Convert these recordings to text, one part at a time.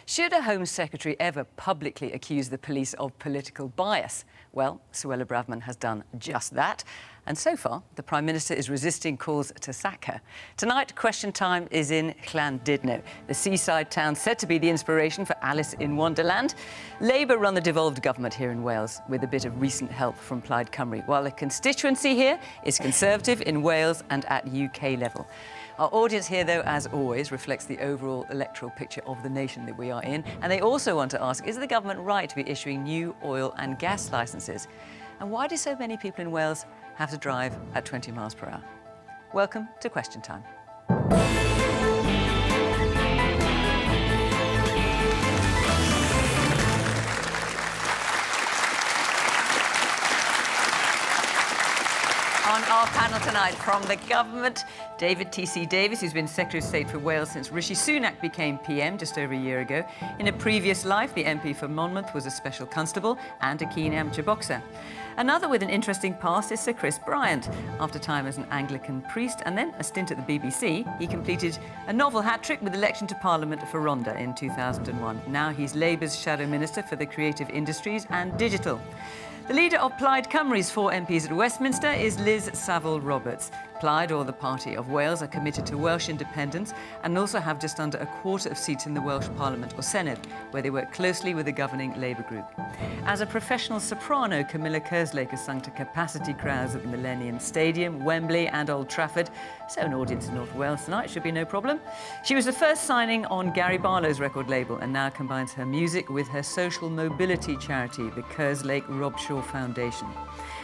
Should a Home Secretary ever publicly accuse the police of political bias? Well, Suella Braverman has done just that. And so far, the Prime Minister is resisting calls to sack her. Tonight, Question Time is in Llandudno, the seaside town said to be the inspiration for Alice in Wonderland. Labour run the devolved government here in Wales with a bit of recent help from Plaid Cymru, while the constituency here is Conservative in Wales and at UK level. Our audience here, though, as always, reflects the overall electoral picture of the nation that we are in. And they also want to ask, is the government right to be issuing new oil and gas licences? And why do so many people in Wales have to drive at 20 miles per hour? Welcome to Question Time. On our panel tonight, from the government, David TC Davies, who's been Secretary of State for Wales since Rishi Sunak became PM just over a year ago. In a previous life, the MP for Monmouth was a special constable and a keen amateur boxer. Another with an interesting past is Sir Chris Bryant. After time as an Anglican priest and then a stint at the BBC, he completed a novel hat-trick with election to Parliament for Rhondda in 2001. Now he's Labour's Shadow Minister for the Creative Industries and Digital. The leader of Plaid Cymru's 4 MPs at Westminster is Liz Saville Roberts. Plaid, or the Party of Wales, are committed to Welsh independence and also have just under a quarter of seats in the Welsh Parliament or Senedd, where they work closely with the governing Labour group. As a professional soprano, Camilla Kerslake has sung to capacity crowds at the Millennium Stadium, Wembley and Old Trafford, so an audience in North Wales tonight should be no problem. She was the first signing on Gary Barlow's record label and now combines her music with her social mobility charity, the Kerslake Robshaw Foundation.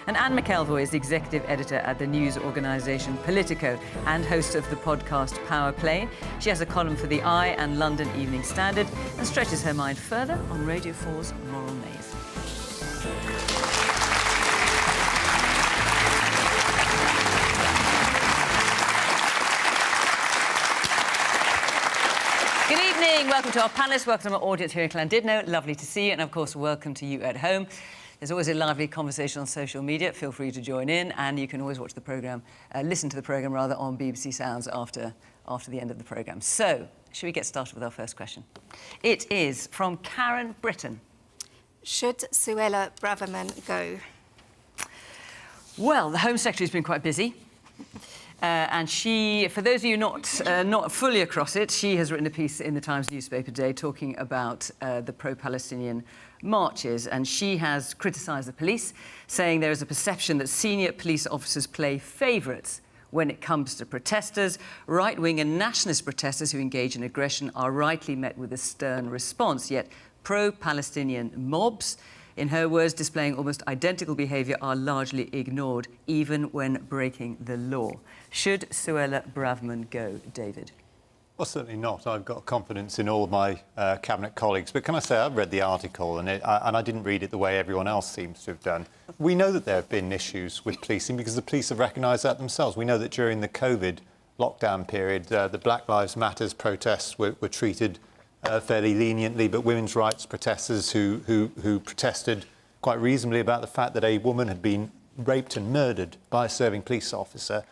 And Anne McElvoy is the executive editor at the news organisation Politico and host of the podcast Power Play. She has a column for The Eye and London Evening Standard and stretches her mind further on Radio 4's Moral Maze. Good evening, welcome to our panellists, welcome to our audience here in Llandudno. Lovely to see you, and of course, welcome to you at home. There's always a lively conversation on social media. Feel free to join in, and you can always watch the programme, listen to the programme rather, on BBC Sounds after the end of the programme. So, should we get started with our first question? It is from Karen Britton. Should Suella Braverman go? Well, the Home Secretary's been quite busy. And she, for those of you not fully across it, she has written a piece in the Times newspaper today talking about the pro-Palestinian marches, and she has criticised the police, saying there is a perception that senior police officers play favourites when it comes to protesters. Right-wing and nationalist protesters who engage in aggression are rightly met with a stern response, yet pro-Palestinian mobs, in her words, displaying almost identical behaviour, are largely ignored, even when breaking the law. Should Suella Braverman go, David? Well, certainly not. I've got confidence in all of my Cabinet colleagues. But can I say, I've read the article, and I didn't read it the way everyone else seems to have done. We know that there have been issues with policing because the police have recognised that themselves. We know that during the COVID lockdown period, the Black Lives Matter protests were treated fairly leniently, but women's rights protesters who protested quite reasonably about the fact that a woman had been raped and murdered by a serving police officer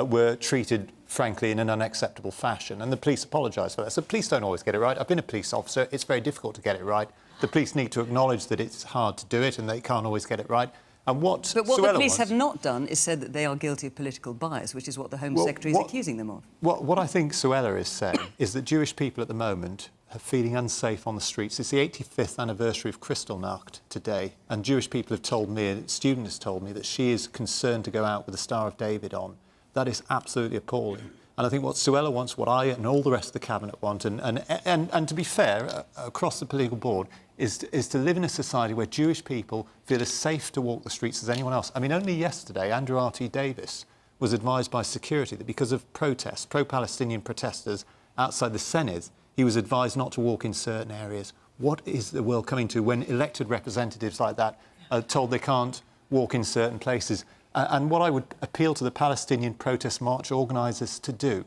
were treated, frankly, in an unacceptable fashion. And the police apologised for that. So police don't always get it right. I've been a police officer. It's very difficult to get it right. The police need to acknowledge that it's hard to do it and they can't always get it right. And what the police have not done is said that they are guilty of political bias, which is what the Home Secretary is accusing them of. What I think Suella is saying is that Jewish people at the moment are feeling unsafe on the streets. It's the 85th anniversary of Kristallnacht today, and Jewish people have told me, a student has told me, that she is concerned to go out with the Star of David on. That is absolutely appalling. And I think what Suella wants, what I and all the rest of the Cabinet want, and to be fair, across the political board, is to live in a society where Jewish people feel as safe to walk the streets as anyone else. I mean, only yesterday, Andrew R.T. Davis was advised by security that because of protests, pro-Palestinian protesters outside the Senedd, he was advised not to walk in certain areas. What is the world coming to when elected representatives like that are told they can't walk in certain places? And what I would appeal to the Palestinian protest march organisers to do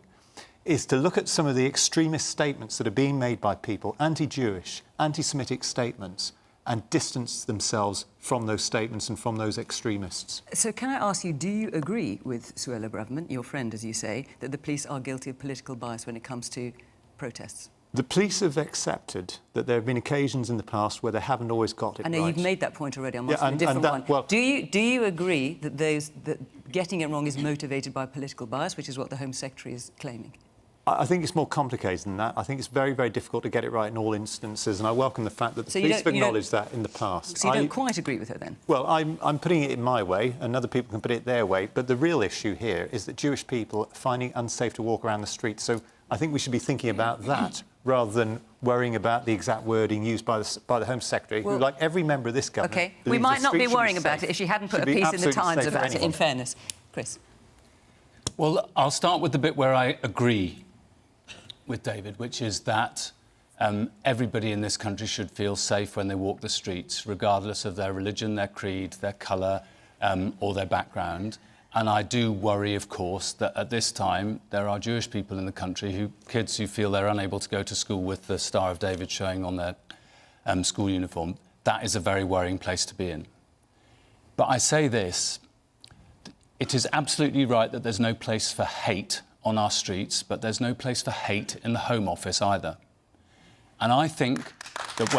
is to look at some of the extremist statements that are being made by people, anti-Jewish, anti-Semitic statements, and distance themselves from those statements and from those extremists. So can I ask you, do you agree with Suella Braverman, your friend, as you say, that the police are guilty of political bias when it comes to protests? The police have accepted that there have been occasions in the past where they haven't always got it right. I know you've made that point already. I'm Yeah, asking a different one. well, do you agree that that getting it wrong is motivated by political bias, which is what the Home Secretary is claiming? I think it's more complicated than that. I think it's very, very difficult to get it right in all instances, and I welcome the fact that the police have acknowledged that in the past. So you don't quite agree with her, then? Well, I'm putting it in my way, and other people can put it their way, but the real issue here is that Jewish people are finding it unsafe to walk around the streets. So I think we should be thinking about that rather than worrying about the exact wording used by the Home Secretary, who, like every member of this government... OK, we might not be worrying about it if she hadn't put a piece in the Times about it, in fairness. Chris? Well, I'll start with the bit where I agree with David, which is that everybody in this country should feel safe when they walk the streets, regardless of their religion, their creed, their colour or their background. And I do worry, of course, that at this time there are Jewish people in the country, kids who feel they're unable to go to school with the Star of David showing on their school uniform. That is a very worrying place to be in. But I say this, it is absolutely right that there's no place for hate on our streets, but there's no place for hate in the Home Office either. And I think that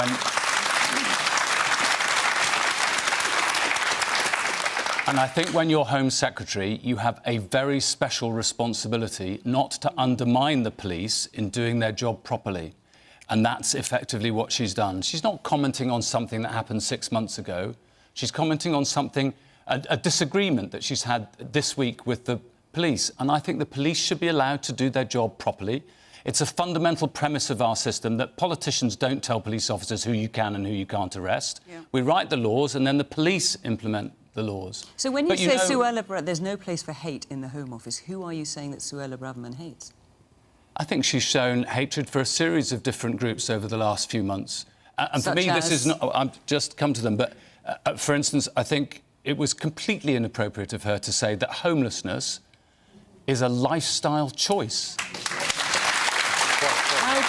when you're Home Secretary, you have a very special responsibility not to undermine the police in doing their job properly. And that's effectively what she's done. She's not commenting on something that happened 6 months ago. She's commenting on something, a disagreement that she's had this week with the police, and I think the police should be allowed to do their job properly. It's a fundamental premise of our system that politicians don't tell police officers who you can and who you can't arrest. Yeah. We write the laws and then the police implement the laws. So when you say Suella, there's no place for hate in the Home Office, who are you saying that Suella Braverman hates? I think she's shown hatred for a series of different groups over the last few months. And for me, this is not... I've just come to them, but for instance, I think it was completely inappropriate of her to say that homelessness is a lifestyle choice. How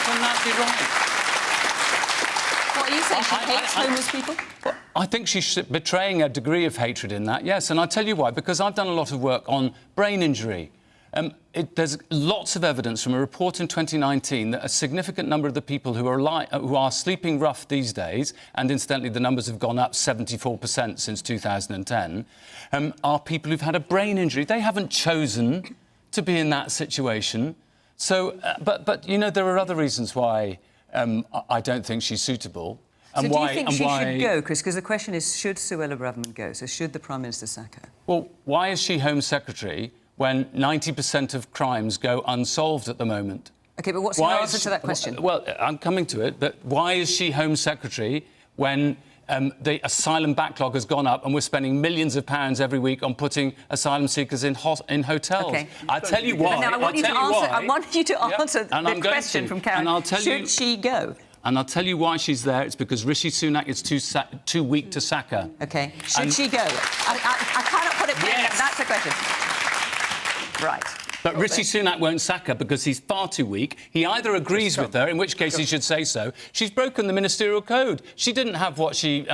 can that be right? What are you saying? She hates homeless people? Well, I think she's betraying a degree of hatred in that, yes. And I'll tell you why, because I've done a lot of work on brain injury. There's lots of evidence from a report in 2019 that a significant number of the people who are sleeping rough these days, and incidentally the numbers have gone up 74% since 2010, are people who've had a brain injury. They haven't chosen to be in that situation. So, but you know, there are other reasons why I don't think she's suitable. And so do you think she should go, Chris? Because the question is, should Suella Braverman go? So should the Prime Minister sack her? Well, why is she Home Secretary when 90% of crimes go unsolved at the moment? OK, but what's your answer to that question? Well, I'm coming to it, but why is she Home Secretary when the asylum backlog has gone up and we're spending millions of pounds every week on putting asylum seekers in hotels? Okay. I'll tell you why. Now, I want you to answer the question from Karen. Should she go? And I'll tell you why she's there. It's because Rishi Sunak is too weak to sack her. OK. Should she go? I cannot put it... Yes. That's the question. Right. But Rishi Sunak won't sack her because he's far too weak. He either agrees with her, in which case he should say so. She's broken the ministerial code. She didn't have what she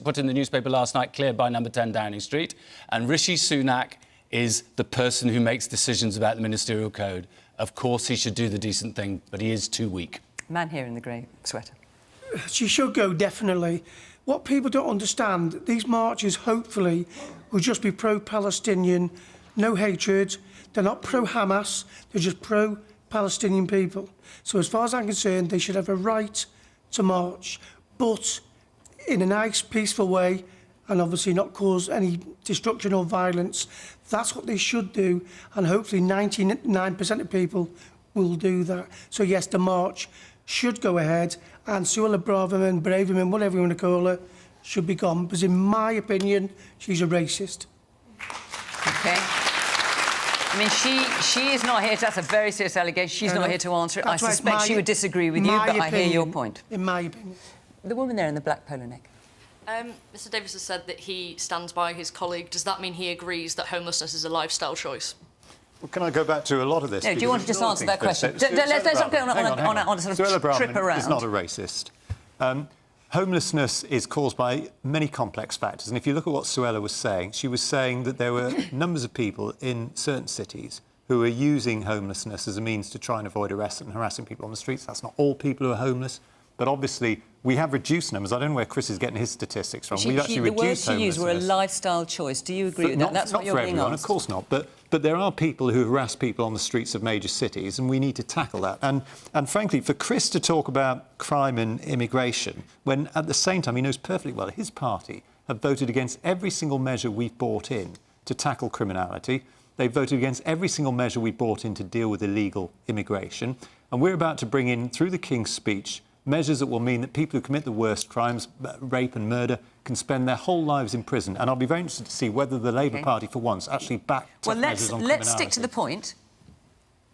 put in the newspaper last night cleared by number 10 Downing Street. And Rishi Sunak is the person who makes decisions about the ministerial code. Of course, he should do the decent thing, but he is too weak. Man here in the grey sweater. She should go, definitely. What people don't understand, these marches, hopefully, will just be pro-Palestinian, no hatred. They're not pro-Hamas, they're just pro-Palestinian people. So as far as I'm concerned, they should have a right to march, but in a nice, peaceful way, and obviously not cause any destruction or violence. That's what they should do, and hopefully 99% of people will do that. So yes, the march should go ahead, and Suella Braverman, whatever you want to call her, should be gone, because in my opinion, she's a racist. OK. I mean, she is not here to... That's a very serious allegation. She's not here to answer it. I suspect she would disagree with you, but I hear your point. In my opinion. The woman there in the black polo neck. Mr Davies has said that he stands by his colleague. Does that mean he agrees that homelessness is a lifestyle choice? Well, can I go back to a lot of this? No, do you want to just answer that question? Let's not go on a sort of trip around. Is not a racist. Homelessness is caused by many complex factors. And if you look at what Suella was saying, she was saying that there were numbers of people in certain cities who are using homelessness as a means to try and avoid arrest and harassing people on the streets. That's not all people who are homeless, but obviously we have reduced numbers. I don't know where Chris is getting his statistics from. We've actually the words reduced she used were a homelessness. lifestyle choice. Do you agree with that? That's not what you're for being everyone, asked. of course not. But there are people who harass people on the streets of major cities, and we need to tackle that. And frankly, for Chris to talk about crime and immigration, when at the same time he knows perfectly well his party have voted against every single measure we've brought in to tackle criminality. They've voted against every single measure we brought in to deal with illegal immigration. And we're about to bring in, through the King's speech, measures that will mean that people who commit the worst crimes, rape and murder, can spend their whole lives in prison. And I'll be very interested to see whether the Labour Party, for once, actually back tough measures on criminality. Let's stick to the point,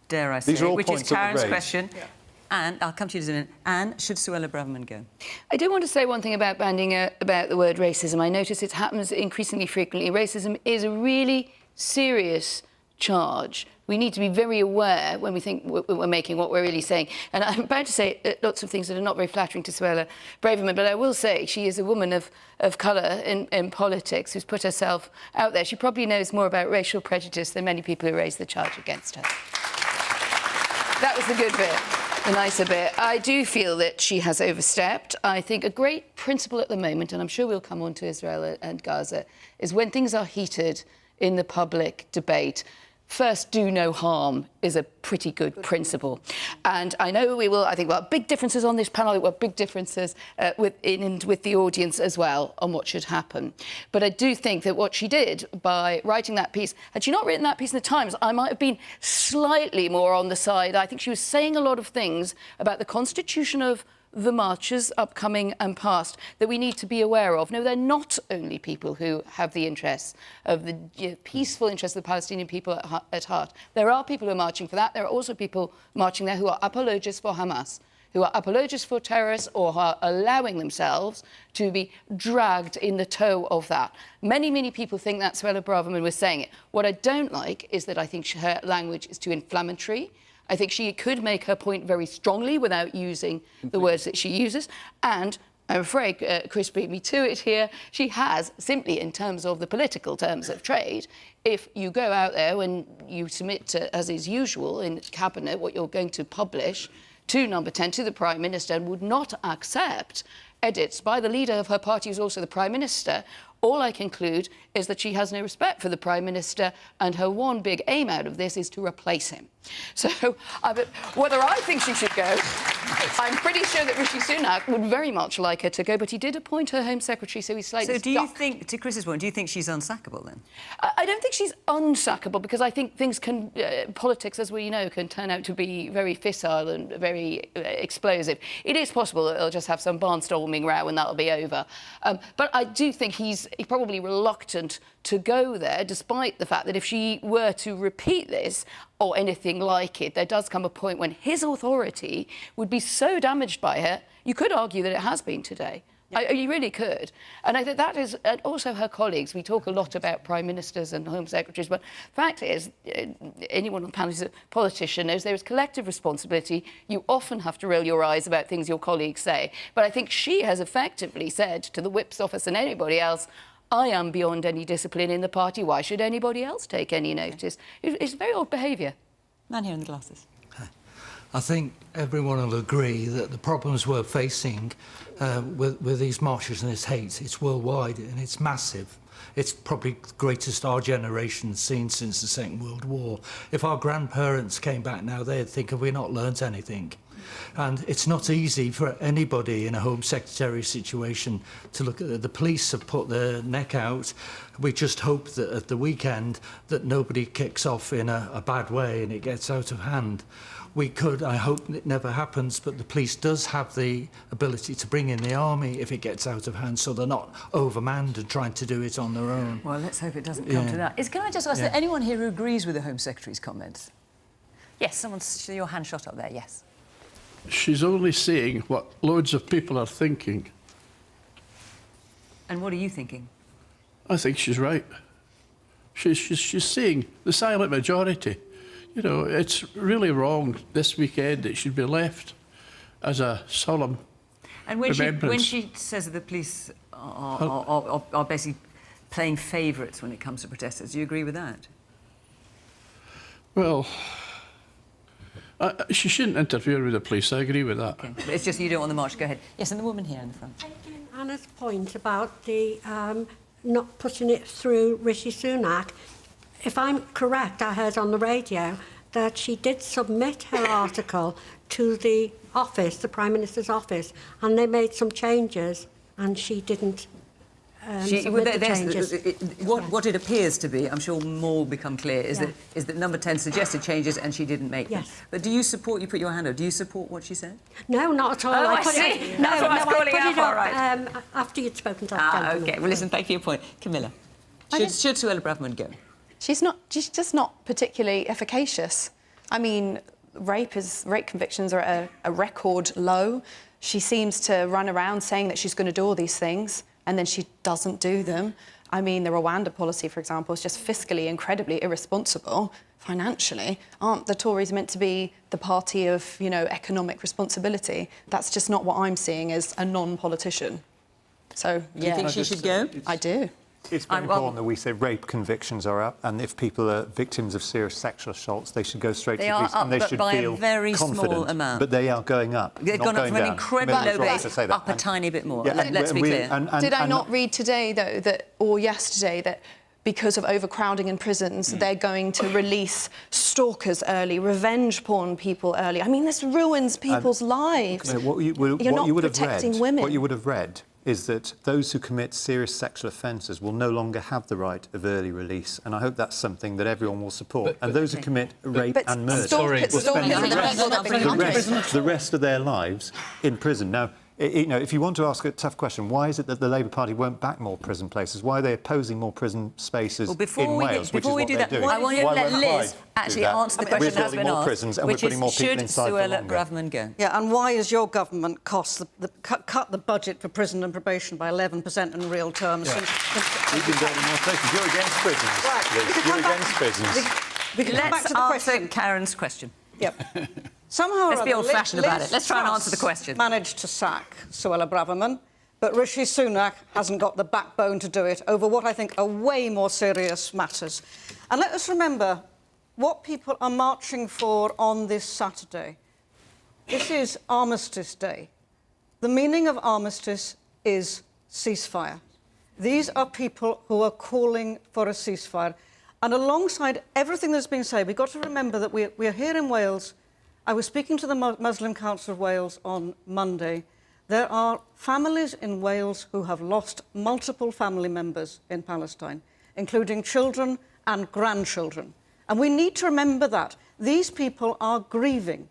dare I say, These are all which is points that were Karen's raised. question. Yeah. Anne, I'll come to you in a minute. Anne, should Suella Braverman go? I do want to say one thing about bandying about the word racism. I notice it happens increasingly frequently. Racism is a really serious charge. We need to be very aware when we think we're making what we're really saying. And I'm about to say lots of things that are not very flattering to Suella Braverman, but I will say she is a woman of colour in politics who's put herself out there. She probably knows more about racial prejudice than many people who raised the charge against her. That was the good bit. The nicer bit. I do feel that she has overstepped. I think a great principle at the moment, and I'm sure we'll come on to Israel and Gaza, is when things are heated in the public debate, first, do no harm is a pretty good principle. And I know we will, I think we'll have big differences on this panel, we'll have big differences with the audience as well on what should happen. But I do think that what she did by writing that piece, had she not written that piece in the Times, I might have been slightly more on the side. I think she was saying a lot of things about the constitution of the marches, upcoming and past, that we need to be aware of. No, they're not only people who have the interests of the peaceful interests of the Palestinian people at heart. There are people who are marching for that. There are also people marching there who are apologists for Hamas, who are apologists for terrorists or who are allowing themselves to be dragged in the tow of that. Many, many people think that Suella Braverman was saying it. What I don't like is that I think her language is too inflammatory. I think she could make her point very strongly without using the words that she uses. And I'm afraid Chris beat me to it here. She has, simply in terms of the political terms of trade, if you go out there when you submit to, as is usual in Cabinet, what you're going to publish to Number 10, to the Prime Minister, and would not accept edits by the leader of her party, who's also the Prime Minister, all I conclude is that she has no respect for the Prime Minister, and her one big aim out of this is to replace him. So whether I think she should go, I'm pretty sure that Rishi Sunak would very much like her to go, but he did appoint her Home Secretary, so he's slightly So do you think, to Chris's point, do you think she's unsackable then? I don't think she's unsackable, because I think things can, politics, as we know, can turn out to be very fissile and very explosive. It is possible that they'll just have some barnstorming row and that'll be over. But I do think he's probably reluctant to go there, despite the fact that if she were to repeat this or anything like it, there does come a point when his authority would be so damaged by her, you could argue that it has been today. Yep. You really could. And I think that is, and also her colleagues, we talk a lot about Prime Ministers and Home Secretaries, but the fact is, anyone on the panel who's a politician knows there is collective responsibility. You often have to roll your eyes about things your colleagues say. But I think she has effectively said to the Whip's office and anybody else, I am beyond any discipline in the party. Why should anybody else take any notice? It's very odd behaviour. Man here in the glasses. I think everyone will agree that the problems we're facing with these marches and this hate, it's worldwide and it's massive. It's probably the greatest our generation's seen since the Second World War. If our grandparents came back now, they'd think, have we not learnt anything? And it's not easy for anybody in a Home Secretary situation to look at it. The police have put their neck out. We just hope that at the weekend that nobody kicks off in a bad way and it gets out of hand. We could, I hope it never happens, but the police does have the ability to bring in the army if it gets out of hand, so they're not overmanned and trying to do it on their own. Well, let's hope it doesn't come to that. Can I just ask, is there anyone here who agrees with the Home Secretary's comments? Yes, someone's your hand shot up there, yes. She's only saying what loads of people are thinking. And what are you thinking? I think she's right. She's saying the silent majority. You know, it's really wrong this weekend. It should be left as a solemn remembrance. When she says that the police are basically playing favourites when it comes to protesters, do you agree with that? Well, she shouldn't interfere with the police. I agree with that. Okay. But it's just you don't want the march. Go ahead. Yes, and the woman here in the front. Taking Anna's point about the not putting it through Rishi Sunak, if I'm correct, I heard on the radio that she did submit her article to the office, the Prime Minister's office, and they made some changes, and she didn't submit the changes. What it appears to be, I'm sure more will become clear, is that number 10 suggested changes and she didn't make them. Yes. But do you support, you put your hand up, do you support what she said? No, not at all. Oh, I put see. It, That's what I was calling put out it for, up, right. after you'd spoken to that gentleman. OK. Well, listen, thank you for your point. Camilla, should Suella Braverman go? She's just not particularly efficacious. I mean, rape convictions are at a record low. She seems to run around saying that she's going to do all these things, and then she doesn't do them. I mean, the Rwanda policy, for example, is just fiscally incredibly irresponsible. Financially, aren't the Tories meant to be the party of, you know, economic responsibility? That's just not what I'm seeing as a non-politician. So, yeah. Do you think she should go? I do. It's very important that we say rape convictions are up, and if people are victims of serious sexual assaults, they should go straight to the police, and they should by feel a very confident. small amount. But they are going up. They've not gone up going from an down. incredibly low Right base to say that. up a tiny bit more. Yeah, Let's be clear. Did I not read today, though, or yesterday, that because of overcrowding in prisons, they're going to release stalkers early, revenge porn people early? I mean, this ruins people's lives. You're not protecting women. What you would have read is that those who commit serious sexual offences will no longer have the right of early release, and I hope that's something that everyone will support. And those who commit rape and murder will spend the rest of their lives in prison. Now, you know, if you want to ask a tough question, why is it that the Labour Party won't back more prison places? Why are they opposing more prison spaces in Wales, which is what they're doing? I want you to let Liz actually answer the question that's been asked, prisons, and which we're putting more is, people should inside for Suella longer. Braverman go? Yeah, and why is your government cut the budget for prison and probation by 11% in real terms? Yeah. We've been building more places. You're against prisons. Right. You're against prisons. We can come back to the question. Karen's question. Yep. Somehow or Let's be other, old-fashioned about Liz it. Let's try and Truss answer the question. Managed to sack Suella Braverman, but Rishi Sunak hasn't got the backbone to do it over what I think are way more serious matters. And let us remember what people are marching for on this Saturday. This is Armistice Day. The meaning of armistice is ceasefire. These are people who are calling for a ceasefire. And alongside everything that's been said, we've got to remember that we're here in Wales. I was speaking to the Muslim Council of Wales on Monday. There are families in Wales who have lost multiple family members in Palestine, including children and grandchildren. And we need to remember that. These people are grieving,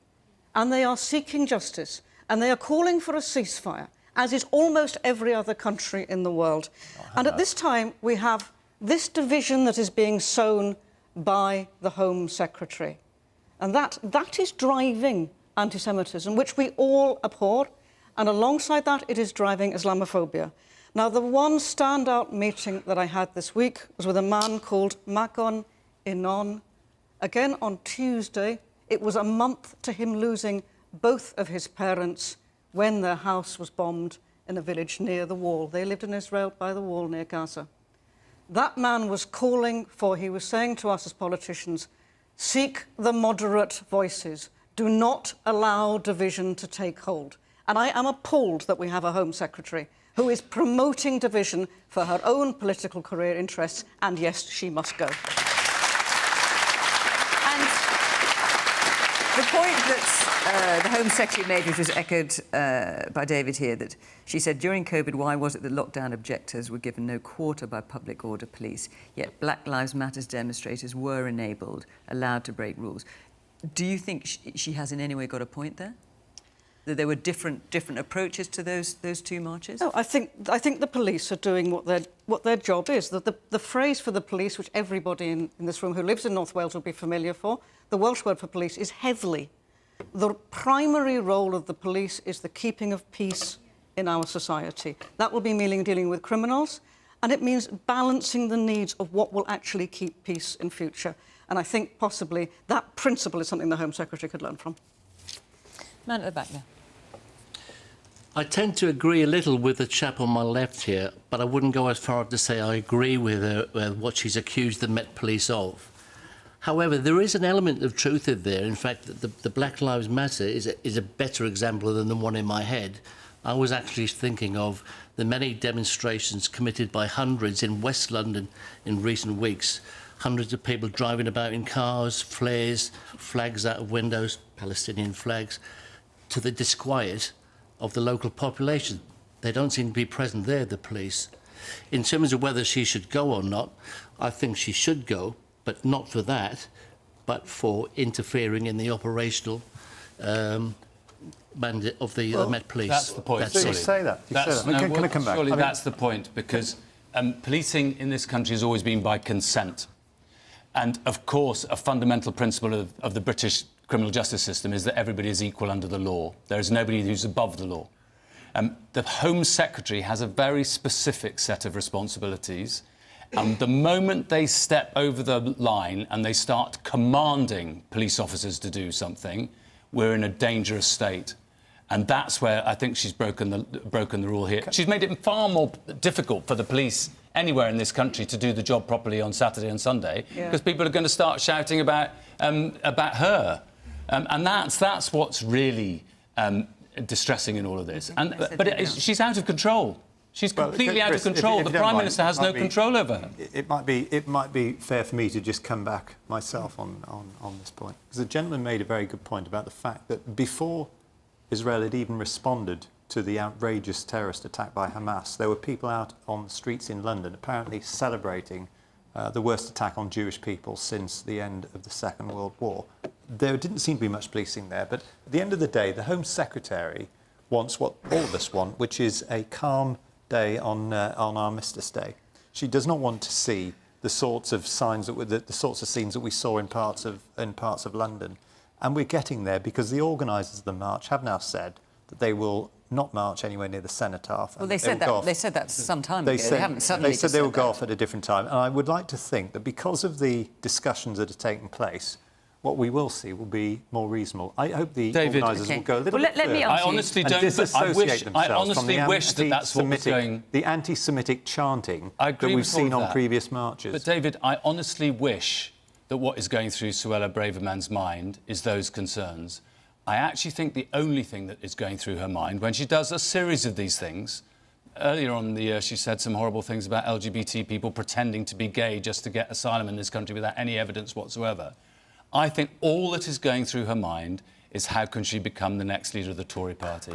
and they are seeking justice, and they are calling for a ceasefire, as is almost every other country in the world. And at this time, we have this division that is being sown by the Home Secretary. And that is driving anti-Semitism, which we all abhor. And alongside that, it is driving Islamophobia. Now, the one standout meeting that I had this week was with a man called Magon Inon. Again, on Tuesday, it was a month to him losing both of his parents when their house was bombed in a village near the wall. They lived in Israel by the wall near Gaza. That man was calling for, he was saying to us as politicians, seek the moderate voices. Do not allow division to take hold. And I am appalled that we have a Home Secretary who is promoting division for her own political career interests, and yes, she must go. And the point that the Home Secretary made, which was echoed by David here, that she said during COVID, why was it that lockdown objectors were given no quarter by public order police, yet Black Lives Matter demonstrators were enabled, allowed to break rules? Do you think she has in any way got a point there? That there were different approaches to those two marches? No, I think the police are doing what their job is. The phrase for the police, which everybody in this room who lives in North Wales will be familiar for, the Welsh word for police is heddlu. The primary role of the police is the keeping of peace in our society. That will be meaning dealing with criminals, and it means balancing the needs of what will actually keep peace in future. And I think possibly that principle is something the Home Secretary could learn from. Man at the back there. I tend to agree a little with the chap on my left here, but I wouldn't go as far as to say I agree with her, what she's accused the Met Police of. However, there is an element of truth in there. In fact, the Black Lives Matter is a better example than the one in my head. I was actually thinking of the many demonstrations committed by hundreds in West London in recent weeks. Hundreds of people driving about in cars, flares, flags out of windows, Palestinian flags, to the disquiet of the local population. They don't seem to be present there, the police. In terms of whether she should go or not, I think she should go, but not for that, but for interfering in the operational mandate of the Met Police. That's the point. So you say that. Can I come back? Surely that's the point, because policing in this country has always been by consent. And, of course, a fundamental principle of the British criminal justice system is that everybody is equal under the law. There is nobody who's above the law. The Home Secretary has a very specific set of responsibilities. And the moment they step over the line and they start commanding police officers to do something, we're in a dangerous state. And that's where I think she's broken the rule here. She's made it far more difficult for the police anywhere in this country to do the job properly on Saturday and Sunday, because people are going to start shouting about her. And that's what's really distressing in all of this. But she's out of control. She's completely out of control. The Prime Minister has no control over her. It might be fair for me to just come back myself on this point. Because the gentleman made a very good point about the fact that before Israel had even responded to the outrageous terrorist attack by Hamas, there were people out on the streets in London apparently celebrating the worst attack on Jewish people since the end of the Second World War. There didn't seem to be much policing there, but at the end of the day, the Home Secretary wants what all of us want, which is a calm day on Armistice Day. She does not want to see the sorts of signs the sorts of scenes that we saw in parts of London, and we're getting there because the organisers of the march have now said that they will not march anywhere near the cenotaph. Well, they said that some time ago. They haven't suddenly. They said they will go off at a different time, and I would like to think that because of the discussions that are taking place, what we will see will be more reasonable. I hope the organisers will go a little bit further. Let me ask you. I honestly don't. I honestly wish that that's what was going. The anti-Semitic chanting that we've seen on previous marches. But David, I honestly wish that what is going through Suella Braverman's mind is those concerns. I actually think the only thing that is going through her mind when she does a series of these things. Earlier on in the year, she said some horrible things about LGBT people pretending to be gay just to get asylum in this country without any evidence whatsoever. I think all that is going through her mind is how can she become the next leader of the Tory party.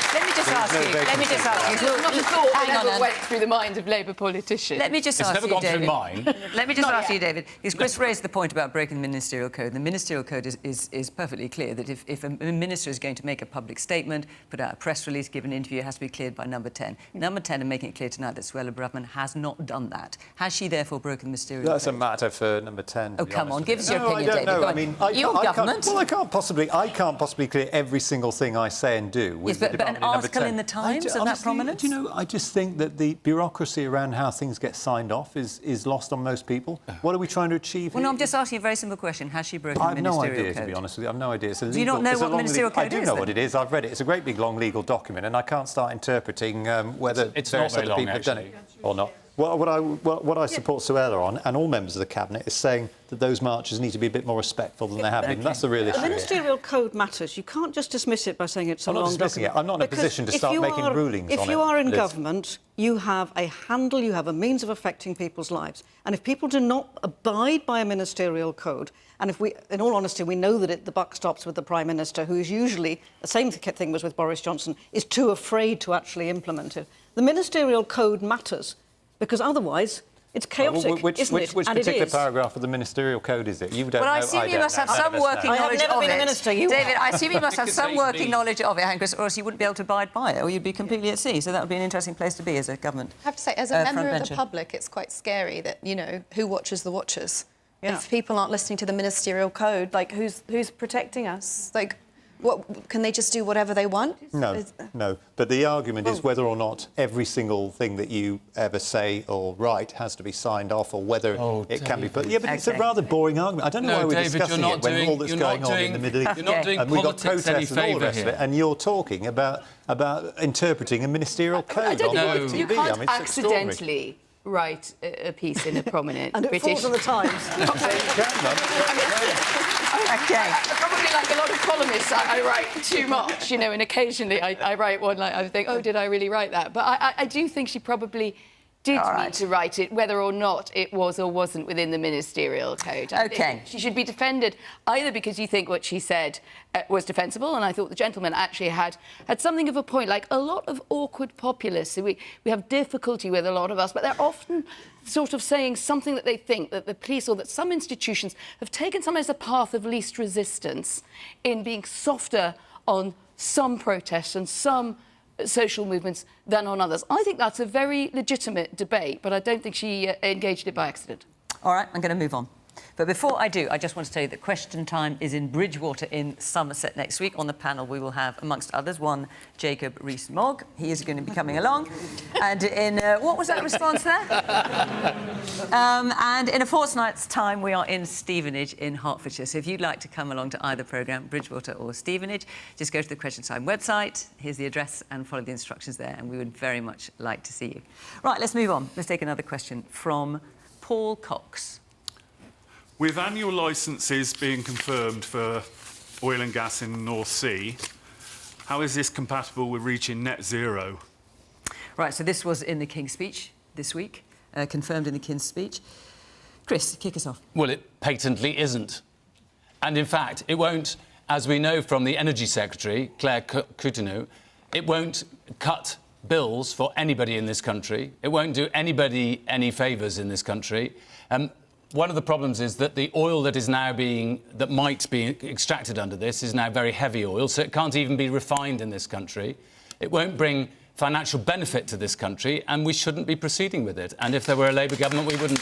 Let me just ask you. Not a thought that never went through the mind of Labour politicians. Let me just ask you, David. It's never gone through mine. Let me just ask you, David, because Chris raised the point about breaking the Ministerial Code. The Ministerial Code is perfectly clear that if a minister is going to make a public statement, put out a press release, give an interview, it has to be cleared by number 10. Number 10 are making it clear tonight that Suella Braverman has not done that. Has she therefore broken the Ministerial Code? That's a matter for number 10. Oh, come on, give us your opinion, David. I mean, your government. Well, I can't possibly clear every single thing I say and do with the but an article in the Times of that prominence? Do you know, I just think that the bureaucracy around how things get signed off is lost on most people. What are we trying to achieve here? Well, no, I'm just asking a very simple question. Has she broken the Ministerial Code? I have no idea, to be honest with you. I have no idea. Do you not know what the Ministerial Code is? I do know what it is. I've read it. It's a great big long legal document, and I can't start interpreting whether it's various other people have done it or not. What I support Suella on, and all members of the Cabinet, is saying that those marches need to be a bit more respectful than they have been. That's the real issue. The Ministerial Code matters. You can't just dismiss it by saying it's a long document. I'm not dismissing it. I'm not in a position to start making rulings on it. If you are in government, you have a handle, you have a means of affecting people's lives. And if people do not abide by a Ministerial Code, and if we, in all honesty, we know that the buck stops with the Prime Minister, who is usually, the same thing was with Boris Johnson, is too afraid to actually implement it. The Ministerial Code matters. Because otherwise, it's chaotic, isn't it? Which particular paragraph of the Ministerial Code is it? You don't know. I assume you must have some working knowledge of it. I have never been a minister. David, I assume you must have some working knowledge of it, or else you wouldn't be able to abide by it, or you'd be completely at sea. So that would be an interesting place to be as a government. I have to say, as a member of the public, it's quite scary that, you know, who watches the watchers? Yeah. If people aren't listening to the Ministerial Code, like, who's protecting us? Like, what, can they just do whatever they want? No. But the argument is whether or not every single thing that you ever say or write has to be signed off, or whether it can be put. Yeah, but it's a rather boring argument. I don't know why we're discussing it when all that's going on in the Middle East. You're not doing and we've got politics any protests and all the rest of it, and you're talking about interpreting a Ministerial Code on live TV. You can't accidentally write a piece in a prominent and it British... falls on the Times. Okay. Probably like a lot of columnists, I write too much, you know, and occasionally I write one line, I think, oh, did I really write that? But I do think she probably did need to write it, whether or not it was or wasn't within the ministerial code. I think she should be defended either because you think what she said was defensible, and I thought the gentleman actually had something of a point, like a lot of awkward populists. We have difficulty with a lot of us, but they're often sort of saying something that they think that the police or that some institutions have taken sometimes the path of least resistance in being softer on some protests and some social movements than on others. I think that's a very legitimate debate, but I don't think she engaged it by accident. All right, I'm going to move on. But before I do, I just want to tell you that Question Time is in Bridgewater in Somerset next week. On the panel, we will have, amongst others, one Jacob Rees-Mogg. He is going to be coming along. And in... what was that response there? And in a fortnight's time, we are in Stevenage in Hertfordshire. So if you'd like to come along to either programme, Bridgewater or Stevenage, just go to the Question Time website. Here's the address and follow the instructions there. And we would very much like to see you. Right, let's move on. Let's take another question from Paul Cox. With annual licences being confirmed for oil and gas in the North Sea, how is this compatible with reaching net zero? Right, so this was in the King's speech this week, confirmed in the King's speech. Chris, kick us off. Well, it patently isn't. And in fact, it won't, as we know from the Energy Secretary, Claire Coutinho, it won't cut bills for anybody in this country. It won't do anybody any favours in this country. One of the problems is that the oil that might be extracted under this is now very heavy oil, so it can't even be refined in this country. It won't bring financial benefit to this country, and we shouldn't be proceeding with it. And if there were a Labour government, we wouldn't.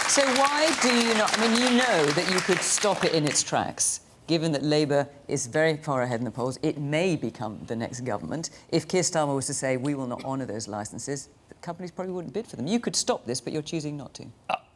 So why do you not... I mean, you know that you could stop it in its tracks. Given that Labour is very far ahead in the polls, it may become the next government. If Keir Starmer was to say, we will not honour those licences, the companies probably wouldn't bid for them. You could stop this, but you're choosing not to.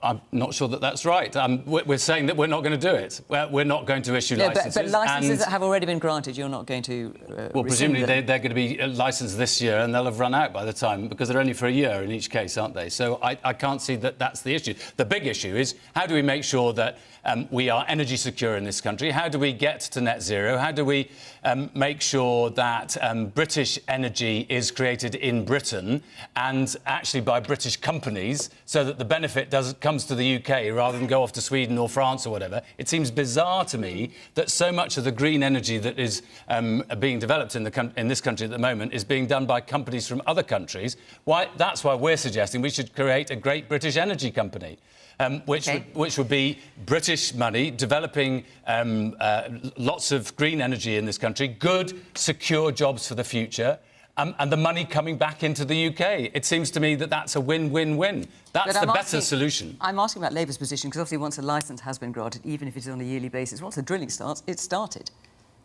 I'm not sure that that's right. We're saying that we're not going to do it. We're not going to issue licences. But licences that have already been granted, you're not going to well, presumably they're going to be licensed this year and they'll have run out by the time, because they're only for a year in each case, aren't they? So I can't see that that's the issue. The big issue is, how do we make sure that we are energy secure in this country? How do we get to net zero? How do we make sure that British energy is created in Britain and actually by British companies, so that the benefit comes to the UK rather than go off to Sweden or France or whatever? It seems bizarre to me that so much of the green energy that is being developed in this country at the moment is being done by companies from other countries. That's why we're suggesting we should create a great British energy company. Which would be British money developing lots of green energy in this country, good, secure jobs for the future, and the money coming back into the UK. It seems to me that that's a win-win-win. That's the better solution. I'm asking about Labour's position, because obviously once a licence has been granted, even if it's on a yearly basis, once the drilling starts, it's started.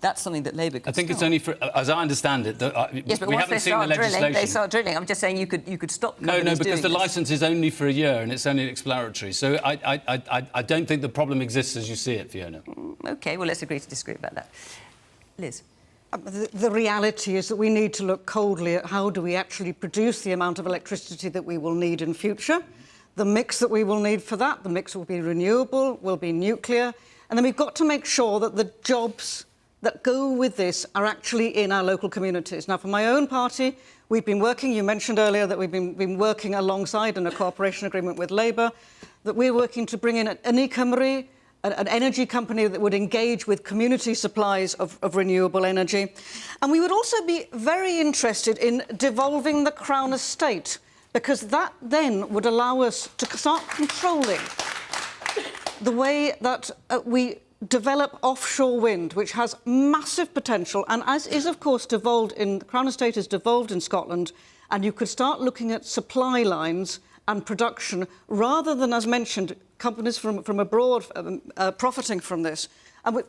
That's something that Labour could I think it's only for, as I understand it, yes, but we once haven't seen the legislation. They start drilling. I'm just saying you could stop companies No, because the doing licence is only for a year and it's only exploratory. So I don't think the problem exists as you see it, Fiona. OK, well, let's agree to disagree about that. Liz? The reality is that we need to look coldly at how do we actually produce the amount of electricity that we will need in future, the mix that we will need for that. The mix will be renewable, will be nuclear, and then we've got to make sure that the jobs that go with this are actually in our local communities. Now, for my own party, we've been working, you mentioned earlier that we've been working alongside in a cooperation agreement with Labour, that we're working to bring in an Cymru, an energy company that would engage with community supplies of renewable energy. And we would also be very interested in devolving the Crown estate, because that then would allow us to start controlling the way that we develop offshore wind, which has massive potential, and as is, of course, devolved in... The Crown Estate is devolved in Scotland, and you could start looking at supply lines and production, rather than, as mentioned, companies from abroad profiting from this. And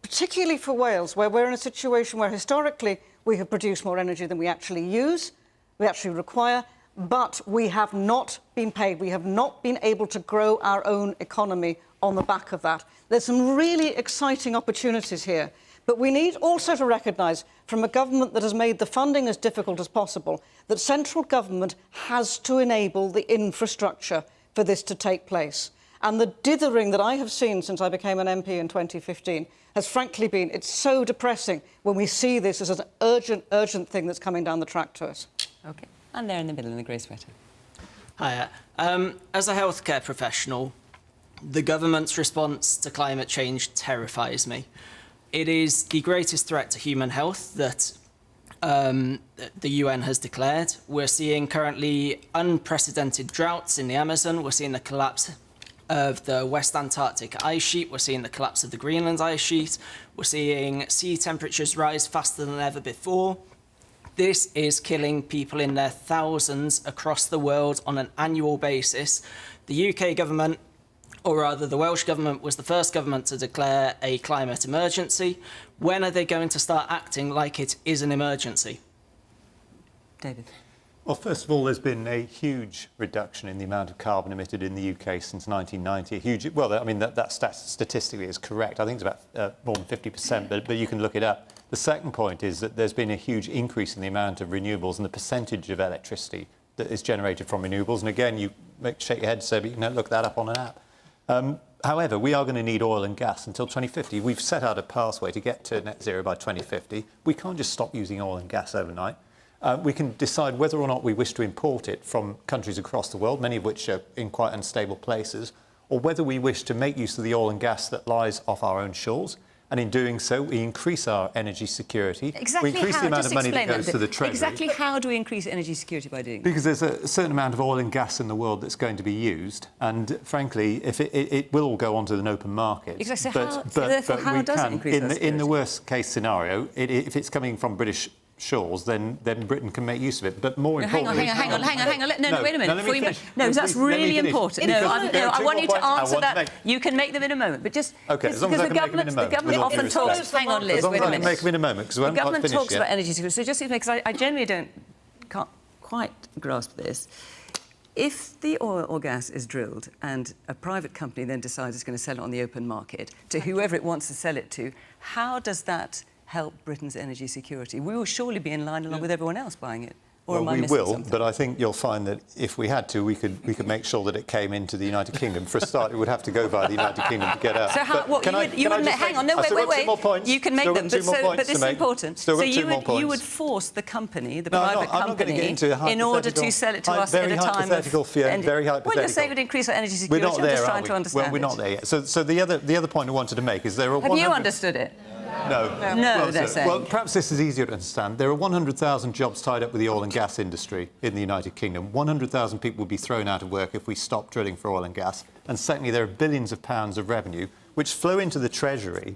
particularly for Wales, where we're in a situation where historically we have produced more energy than we actually use, we actually require, but we have not been paid. We have not been able to grow our own economy on the back of that. There's some really exciting opportunities here, But we need also to recognise from a government that has made the funding as difficult as possible that central government has to enable the infrastructure for this to take place. And the dithering that I have seen since I became an MP in 2015 has frankly been, it's so depressing when we see this as an urgent thing that's coming down the track to us. OK. And there in the middle, in the grey sweater. Hiya. As a healthcare professional, the government's response to climate change terrifies me. It is the greatest threat to human health that the UN has declared. We're seeing currently unprecedented droughts in the Amazon. We're seeing the collapse of the West Antarctic ice sheet. We're seeing the collapse of the Greenland ice sheet. We're seeing sea temperatures rise faster than ever before. This is killing people in their thousands across the world on an annual basis. The UK government, or rather the Welsh government, was the first government to declare a climate emergency. When are they going to start acting like it is an emergency? David. Well, first of all, there's been a huge reduction in the amount of carbon emitted in the UK since 1990. A huge, well, I mean, that statistically is correct. I think it's about more than 50%, but you can look it up. The second point is that there's been a huge increase in the amount of renewables and the percentage of electricity that is generated from renewables. And again, you shake your head and say, but you can look that up on an app. However, we are going to need oil and gas until 2050. We've set out a pathway to get to net zero by 2050. We can't just stop using oil and gas overnight. We can decide whether or not we wish to import it from countries across the world, many of which are in quite unstable places, or whether we wish to make use of the oil and gas that lies off our own shores. And in doing so, we increase our energy security. Exactly we increase how? the amount Just of money that explain goes to the Treasury. Exactly how do we increase energy security by doing that? Because there's a certain amount of oil and gas in the world that's going to be used, and frankly, if it will all go onto an open market. Exactly. But how does it increase in the worst case scenario, if it's coming from British shores, then Britain can make use of it. But more importantly... Hang on. No, wait a minute. No, that's really important. I want you to answer that. You can make them in a moment, but just... OK, as long as I can make them in a moment. The government often talks... Hang on, Liz, as long wait as a I minute. can make them in a moment, because we haven't quite finished The government talks yet. about energy security, so just because I genuinely can't quite grasp this. If the oil or gas is drilled and a private company then decides it's going to sell it on the open market to whoever it wants to sell it to, how does that help Britain's energy security? We will surely be in line along with everyone else buying it. Or Well, am I we missing will, something? but I think you'll find that if we had to, we could make sure that it came into the United Kingdom. For a start, it would have to go via the United Kingdom to get out. So how, what, you would hang on, no, wait. You can make them, but this is important. So you would force the company, the private company, in order to sell it to us at a time of... Very hypothetical. Well, you're saying it would increase our energy security. We're not there, I'm just trying to are we? understand Well, we're not there yet. So the other point I wanted to make is there are... Have you understood it? No, they're saying. Well, perhaps this is easier to understand. There are 100,000 jobs tied up with the oil and gas industry in the United Kingdom. 100,000 people would be thrown out of work if we stopped drilling for oil and gas. And secondly, there are billions of pounds of revenue which flow into the Treasury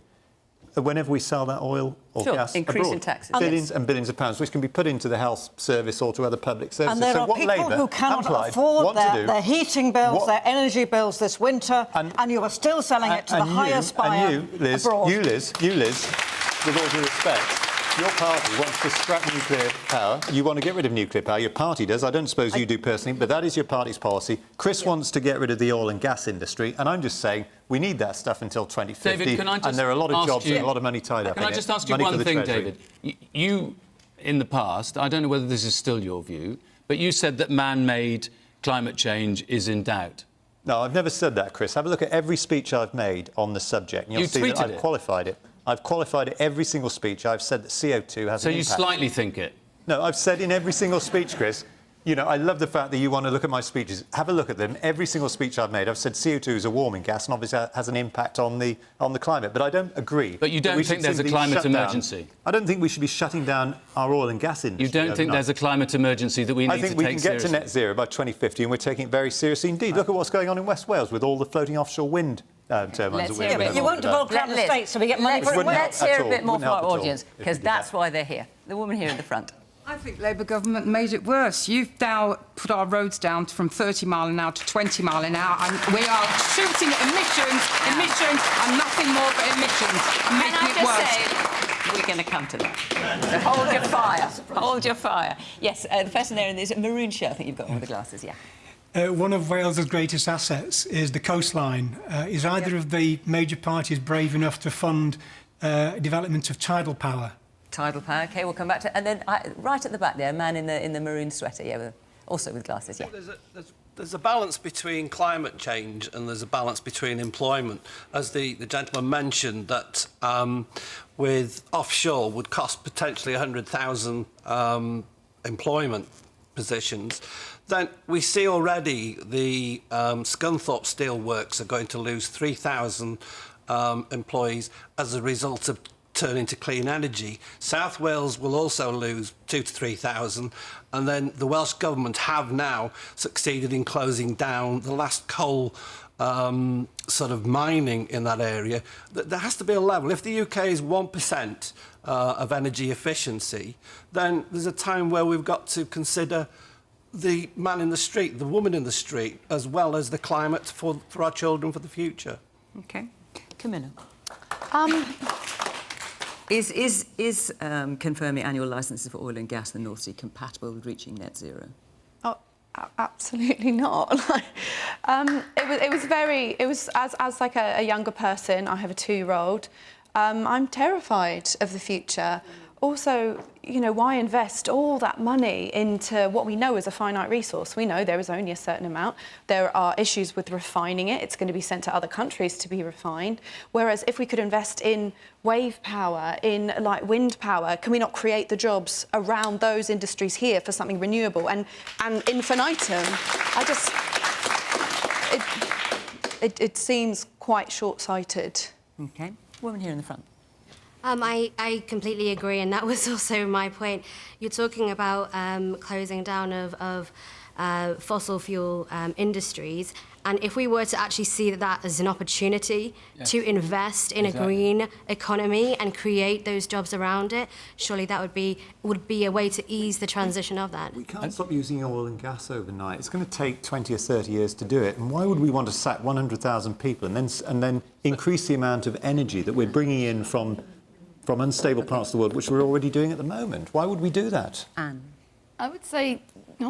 whenever we sell that oil or gas increasing abroad. taxes. Billions and billions of pounds, which can be put into the health service or to other public services. And there so are what people Labour who cannot and Plaid afford want to do, their heating bills, their energy bills this winter, and you are still selling it to the highest buyer abroad. You, Liz, with all due respect, your party wants to scrap nuclear power. You want to get rid of nuclear power. Your party does. I don't suppose you do personally, but that is your party's policy. Chris wants to get rid of the oil and gas industry, and I'm just saying we need that stuff until 2050. David, can I just and there are a lot of jobs you, and a lot of money tied up in it. Can I just ask you one thing, David? You, in the past, I don't know whether this is still your view, but you said that man-made climate change is in doubt. No, I've never said that, Chris. Have a look at every speech I've made on the subject, and you'll see that I've qualified it. I've qualified it every single speech. I've said that CO2 has an impact. So you slightly think it? No, I've said in every single speech, Chris, you know, I love the fact that you want to look at my speeches. Have a look at them. Every single speech I've made, I've said CO2 is a warming gas and obviously has an impact on the climate. But I don't agree. But you don't think there's a climate emergency? I don't think we should be shutting down our oil and gas industry. You don't think there's a climate emergency that we need to take seriously? I think we can get to net zero by 2050 and we're taking it very seriously indeed. Look at what's going on in West Wales with all the floating offshore wind turbines. But you won't develop Crown Estate, so we get money for it. Let's hear a bit more from our audience, because that's why they're here. The woman here in the front. I think Labour government made it worse. You've now put our roads down from 30 mile an hour to 20 mile an hour, and we are shooting at emissions, and nothing more but emissions, and making it worse. We're going to come to that. So hold your fire. Hold your fire. Yes, the person there in this maroon shirt, I think you've got one of the glasses, yeah. One of Wales's greatest assets is the coastline. Is either of the major parties brave enough to fund development of tidal power. Tidal power, OK, we'll come back to... And then right at the back there, a man in the maroon sweater, yeah, also with glasses, yeah. There's a balance between climate change and there's a balance between employment. As the gentleman mentioned, that with offshore would cost potentially 100,000 employment positions, then we see already the Scunthorpe Steelworks are going to lose 3,000 employees as a result of turning to clean energy. South Wales will also lose 2,000 to 3,000, and then the Welsh Government have now succeeded in closing down the last coal sort of mining in that area. There has to be a level. If the UK is 1% of energy efficiency, then there's a time where we've got to consider the man in the street, the woman in the street, as well as the climate for our children for the future. OK. Camilla. Is confirming annual licences for oil and gas in the North Sea compatible with reaching net zero? Oh, absolutely not. It was as like a younger person. I have a 2-year-old. I'm terrified of the future. Also, you know, why invest all that money into what we know is a finite resource? We know there is only a certain amount. There are issues with refining it. It's going to be sent to other countries to be refined. Whereas if we could invest in wave power, in like wind power, can we not create the jobs around those industries here for something renewable? And infinitum, it seems quite short-sighted. OK. Woman here in the front. I completely agree, and that was also my point. You're talking about closing down of fossil fuel industries, and if we were to actually see that as an opportunity to invest in a green economy and create those jobs around it, surely that would be a way to ease the transition of that. We can't stop using oil and gas overnight. It's going to take 20 or 30 years to do it. And why would we want to sack 100,000 people and then increase the amount of energy that we're bringing in from unstable parts of the world, which we're already doing at the moment? Why would we do that? Anne? I would say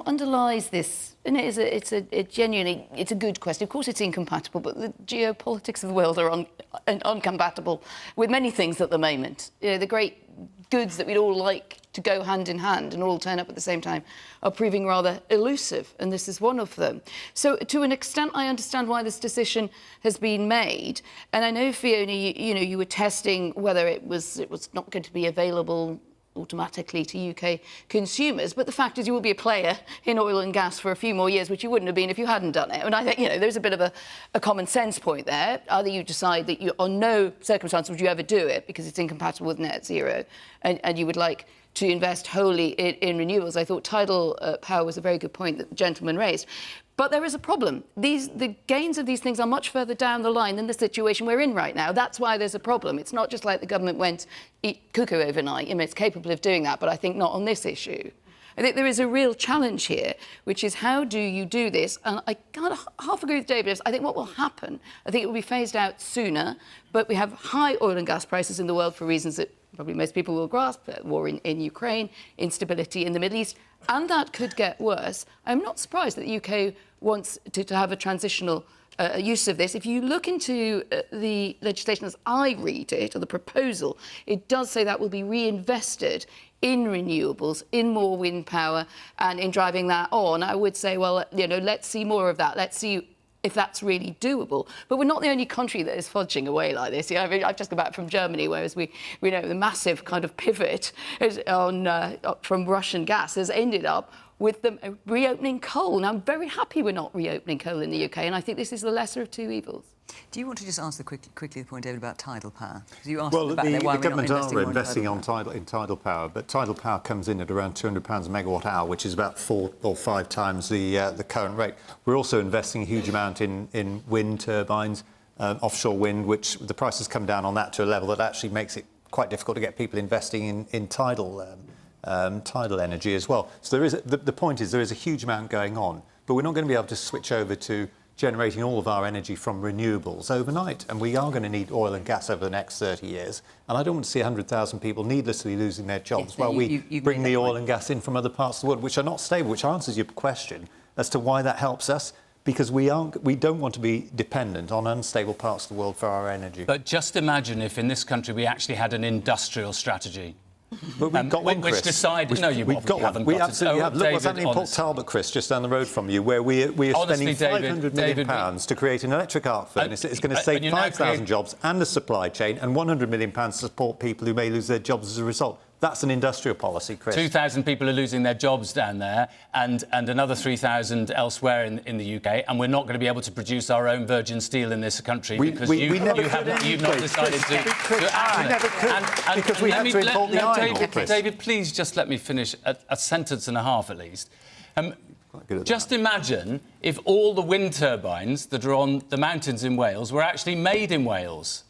underlies this, and it's a good question. Of course, it's incompatible, but the geopolitics of the world are incompatible with many things at the moment. You know, the great goods that we'd all like to go hand in hand and all turn up at the same time are proving rather elusive, and this is one of them. So, to an extent, I understand why this decision has been made, and I know, Fiona, you were testing whether it was not going to be available automatically to UK consumers, but the fact is you will be a player in oil and gas for a few more years, which you wouldn't have been if you hadn't done it. And I think, there's a bit of a common sense point there. Either you decide that on no circumstance would you ever do it because it's incompatible with net zero, and you would like to invest wholly in renewables. I thought tidal power was a very good point that the gentleman raised. But there is a problem. The gains of these things are much further down the line than the situation we're in right now. That's why there's a problem. It's not just like the government went eat cuckoo overnight. It's capable of doing that, but I think not on this issue. I think there is a real challenge here, which is how do you do this? And I kind of half agree with David. I think what will happen, I think it will be phased out sooner, but we have high oil and gas prices in the world for reasons that probably most people will grasp. War in Ukraine, instability in the Middle East, and that could get worse. I'm not surprised that the UK wants to have a transitional use of this. If you look into the legislation as I read it, or the proposal, it does say that will be reinvested in renewables, in more wind power, and in driving that on. I would say, well, let's see more of that. Let's see if that's really doable. But we're not the only country that is fudging away like this. I've just come back from Germany, whereas we know the massive kind of pivot from Russian gas has ended up with them reopening coal. Now, I'm very happy we're not reopening coal in the UK, and I think this is the lesser of two evils. Do you want to just answer quickly the point, David, about tidal power? You asked well, about why the government are investing in tidal power, but tidal power comes in at around £200 a megawatt hour, which is about 4 or 5 times the current rate. We're also investing a huge amount in wind turbines, offshore wind, which the price has come down on that to a level that actually makes it quite difficult to get people investing in tidal energy as well. So the point is there is a huge amount going on, but we're not going to be able to switch over to generating all of our energy from renewables overnight, and we are going to need oil and gas over the next 30 years. And I don't want to see 100,000 people needlessly losing their jobs while we bring the oil and gas in from other parts of the world, which are not stable, which answers your question as to why that helps us. because we don't want to be dependent on unstable parts of the world for our energy. But just imagine if in this country we actually had an industrial strategy. But we've got one, Chris. Which decided... No, we've got one. We absolutely have. Look what's happening in Port Talbot, Chris, just down the road from you, where we are spending £500 million to create an electric arc furnace. It's going to save 5,000 jobs and the supply chain, and £100 million to support people who may lose their jobs as a result. That's an industrial policy, Chris. 2,000 people are losing their jobs down there, and another 3,000 elsewhere in the UK, and we're not going to be able to produce our own virgin steel in this country because you've not decided to act. We never could, because we had to import the iron ore, Chris. David, please just let me finish a sentence and a half at least. Just imagine if all the wind turbines that are on the mountains in Wales were actually made in Wales.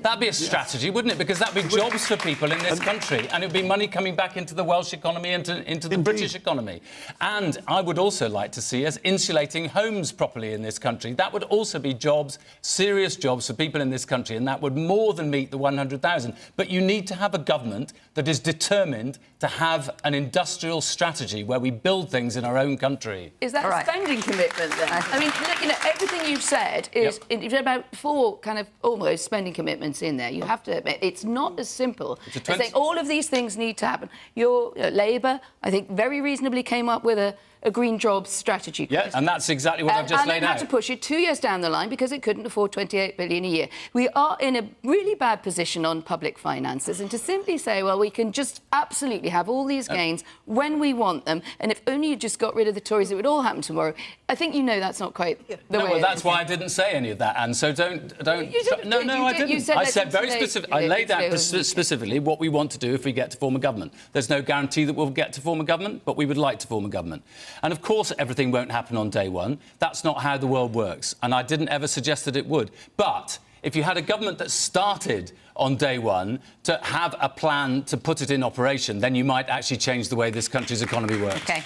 That'd be a strategy, wouldn't it? Because that'd be jobs for people in this country, and it'd be money coming back into the Welsh economy and into the British economy. And I would also like to see us insulating homes properly in this country. That would also be jobs, serious jobs for people in this country, and that would more than meet the 100,000. But you need to have a government that is determined to have an industrial strategy where we build things in our own country. Is that a spending commitment then? I mean, look, you know, everything you've said is about 4 kind of almost spending commitments in there. You have to admit, it's not as simple as saying all of these things need to happen. Your Labour, I think, very reasonably came up with a green jobs strategy. Yeah, and that's exactly what I've just laid out. And had to push it 2 years down the line because it couldn't afford 28 billion a year. We are in a really bad position on public finances, and to simply say, well, we can just absolutely have all these gains when we want them, and if only you just got rid of the Tories, it would all happen tomorrow. I think you know that's not quite the way. Well, that's why I didn't say any of that, and so don't. I didn't. I said very specific. I laid out specifically what we want to do if we get to form a government. There's no guarantee that we'll get to form a government, but we would like to form a government. And of course, everything won't happen on day one. That's not how the world works, and I didn't ever suggest that it would. But if you had a government that started on day one to have a plan to put it in operation, then you might actually change the way this country's economy works. OK.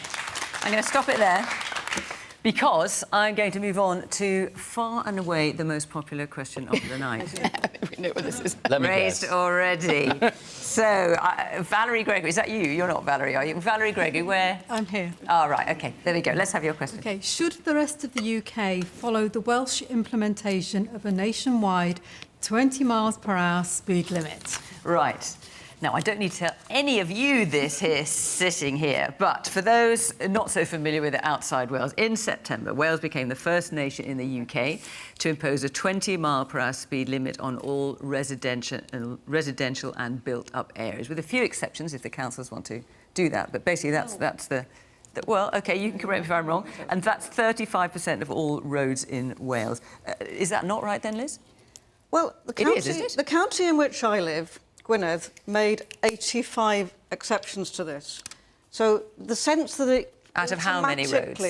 I'm going to stop it there because I'm going to move on to far and away the most popular question of the night. We know what this is. Raised already. So, Valerie Gregory, is that you? You're not Valerie, are you? Valerie Gregory, where? I'm here. Oh, right, OK. There we go. Let's have your question. OK. Should the rest of the UK follow the Welsh implementation of a nationwide 20 miles per hour speed limit? Right. Now, I don't need to tell any of you this here, sitting here, but for those not so familiar with it outside Wales, in September, Wales became the first nation in the UK to impose a 20-mile-per-hour speed limit on all residential and built-up areas, with a few exceptions if the councils want to do that. But basically, that's the well, OK, you can correct me if I'm wrong, and that's 35% of all roads in Wales. Is that not right then, Liz? Well, the county in which I live, Gwynedd, made 85 exceptions to this. So the sense that it... Out of how many roads?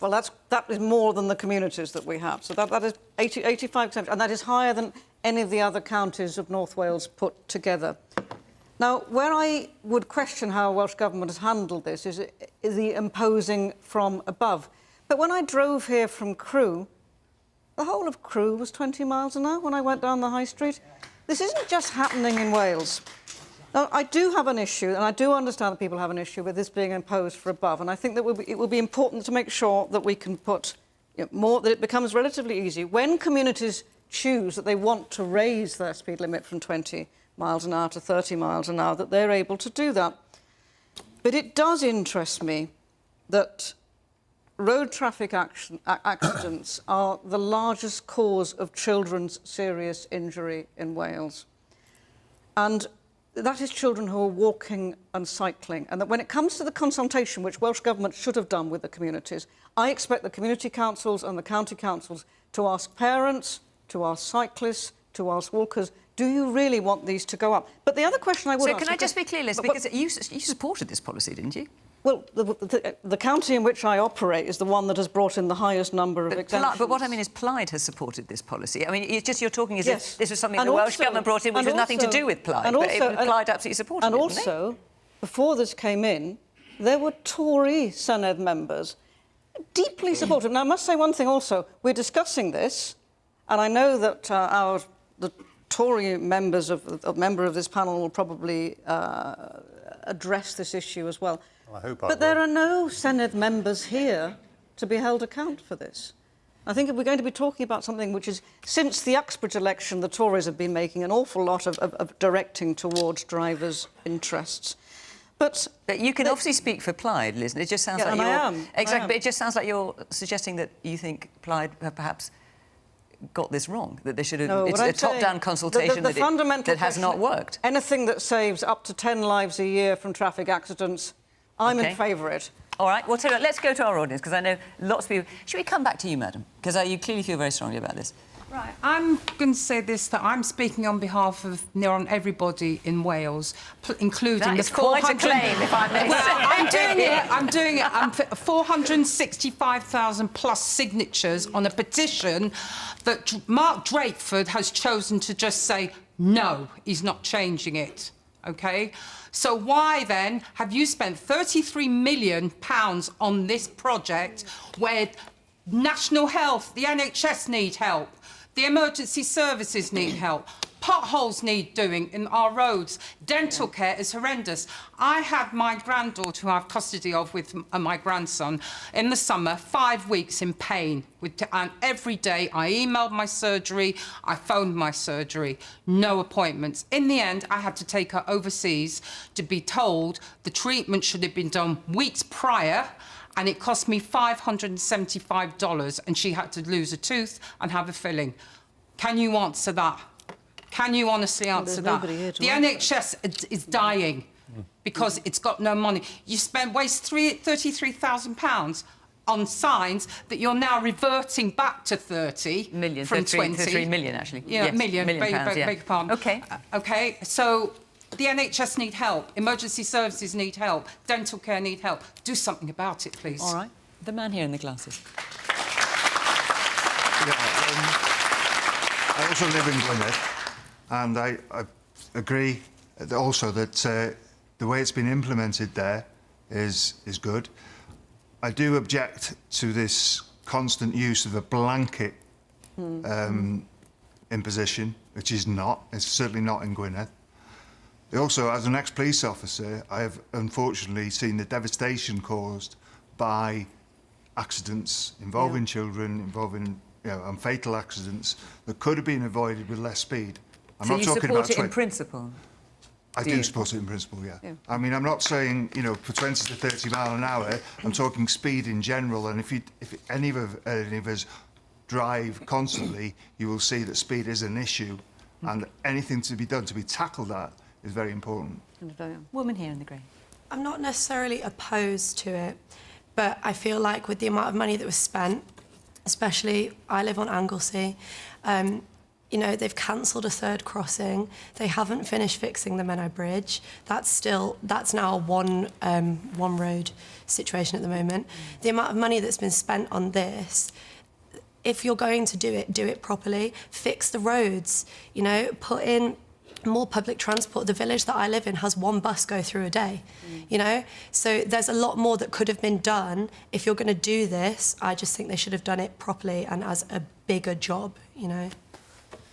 Well, that is more than the communities that we have. So that is 85 exceptions, and that is higher than any of the other counties of North Wales put together. Now, where I would question how Welsh Government has handled this is the imposing from above. But when I drove here from Crewe, the whole of Crewe was 20 miles an hour when I went down the high street. This isn't just happening in Wales. Now, I do have an issue, and I do understand that people have an issue with this being imposed from above, and I think that it will be important to make sure that we can put more, that it becomes relatively easy. When communities choose that they want to raise their speed limit from 20 miles an hour to 30 miles an hour, that they're able to do that. But it does interest me that road traffic accidents are the largest cause of children's serious injury in Wales. And that is children who are walking and cycling. And that when it comes to the consultation, which Welsh Government should have done with the communities, I expect the community councils and the county councils to ask parents, to ask cyclists, to ask walkers, do you really want these to go up? But the other question I would ask... So can I just be clear, Liz, because you supported this policy, didn't you? Well, the county in which I operate is the one that has brought in the highest number of exemptions. But what I mean is Plaid has supported this policy. I mean, it's just you're talking as if this was something the Welsh Government brought in which has nothing to do with Plaid, but Plaid absolutely supported it, didn't they? And also, before this came in, there were Tory Senedd members deeply supportive. Now, I must say one thing also. We're discussing this, and I know that the Tory members a member of this panel will probably address this issue as well. I hope but there are no Senedd members here to be held account for this. I think if we're going to be talking about something which is, since the Uxbridge election, the Tories have been making an awful lot of directing towards drivers' interests. But you can obviously speak for Plaid, Liz, and it just sounds like you're... I am. Exactly, but it just sounds like you're suggesting that you think Plaid have perhaps got this wrong, that they should have... No, it's a top-down consultation that has not worked. Anything that saves up to 10 lives a year from traffic accidents, I'm in favour of it. All right, well, tell you what, let's go to our audience, because I know lots of people... Should we come back to you, madam? Because you clearly feel very strongly about this. Right, I'm going to say this, that I'm speaking on behalf of near on everybody in Wales, including that the is quite a claim, if I may say. I'm doing it. I'm 465,000 plus signatures on a petition that Mark Drakeford has chosen to just say, no, he's not changing it, OK? So why, then, have you spent £33 million on this project where National Health, the NHS need help, the emergency services need help, potholes need doing in our roads, dental care is horrendous. I had my granddaughter, who I have custody of with my grandson, in the summer, 5 weeks in pain. And every day I emailed my surgery, I phoned my surgery, no appointments. In the end, I had to take her overseas to be told the treatment should have been done weeks prior, and it cost me $575, and she had to lose a tooth and have a filling. Can you answer that? Can you honestly answer that? The NHS is dying because it's got no money. You waste £33,000 on signs that you're now reverting back to 30 million from 20. 3 million, actually. Yeah, yes, million pounds, beg your pardon. OK. OK, so the NHS need help, emergency services need help, dental care need help. Do something about it, please. All right. The man here in the glasses. I also live in Gwynedd, and I agree also that the way it's been implemented there is good. I do object to this constant use of a blanket imposition, which is not. It's certainly not in Gwynedd. Also, as an ex-police officer, I have unfortunately seen the devastation caused by accidents involving children, involving and fatal accidents that could have been avoided with less speed. I'm so not you talking support about it in principle? I do support it in principle, yeah. I mean, I'm not saying, for 20 to 30 mile an hour. I'm talking speed in general. And if any of us drive constantly, you will see that speed is an issue, and anything to be done to tackle that is very important. Woman here in the grey. I'm not necessarily opposed to it, but I feel like with the amount of money that was spent, especially I live on Anglesey, they've cancelled a third crossing. They haven't finished fixing the Menai Bridge. That's now a one road situation at the moment. The amount of money that's been spent on this, if you're going to do it properly. Fix the roads, put in more public transport. The village that I live in has one bus go through a day, So there's a lot more that could have been done. If you're going to do this, I just think they should have done it properly and as a bigger job,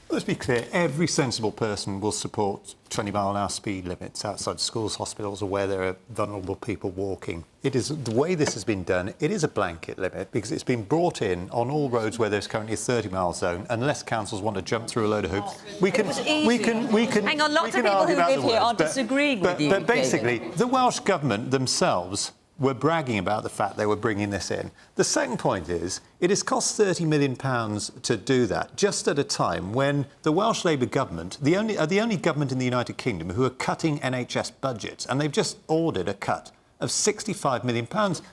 Let's be clear, every sensible person will support 20-mile-an-hour speed limits outside schools, hospitals, or where there are vulnerable people walking. It is the way this has been done. It is a blanket limit because it's been brought in on all roads where there's currently a 30-mile zone. Unless councils want to jump through a load of hoops, we can. Hang on, lots of people who live here are disagreeing with you. But basically, the Welsh Government themselves were bragging about the fact they were bringing this in. The second point is, it has cost £30 million to do that, just at a time when the Welsh Labour government are the only government in the United Kingdom who are cutting NHS budgets, and they've just ordered a cut of £65 million.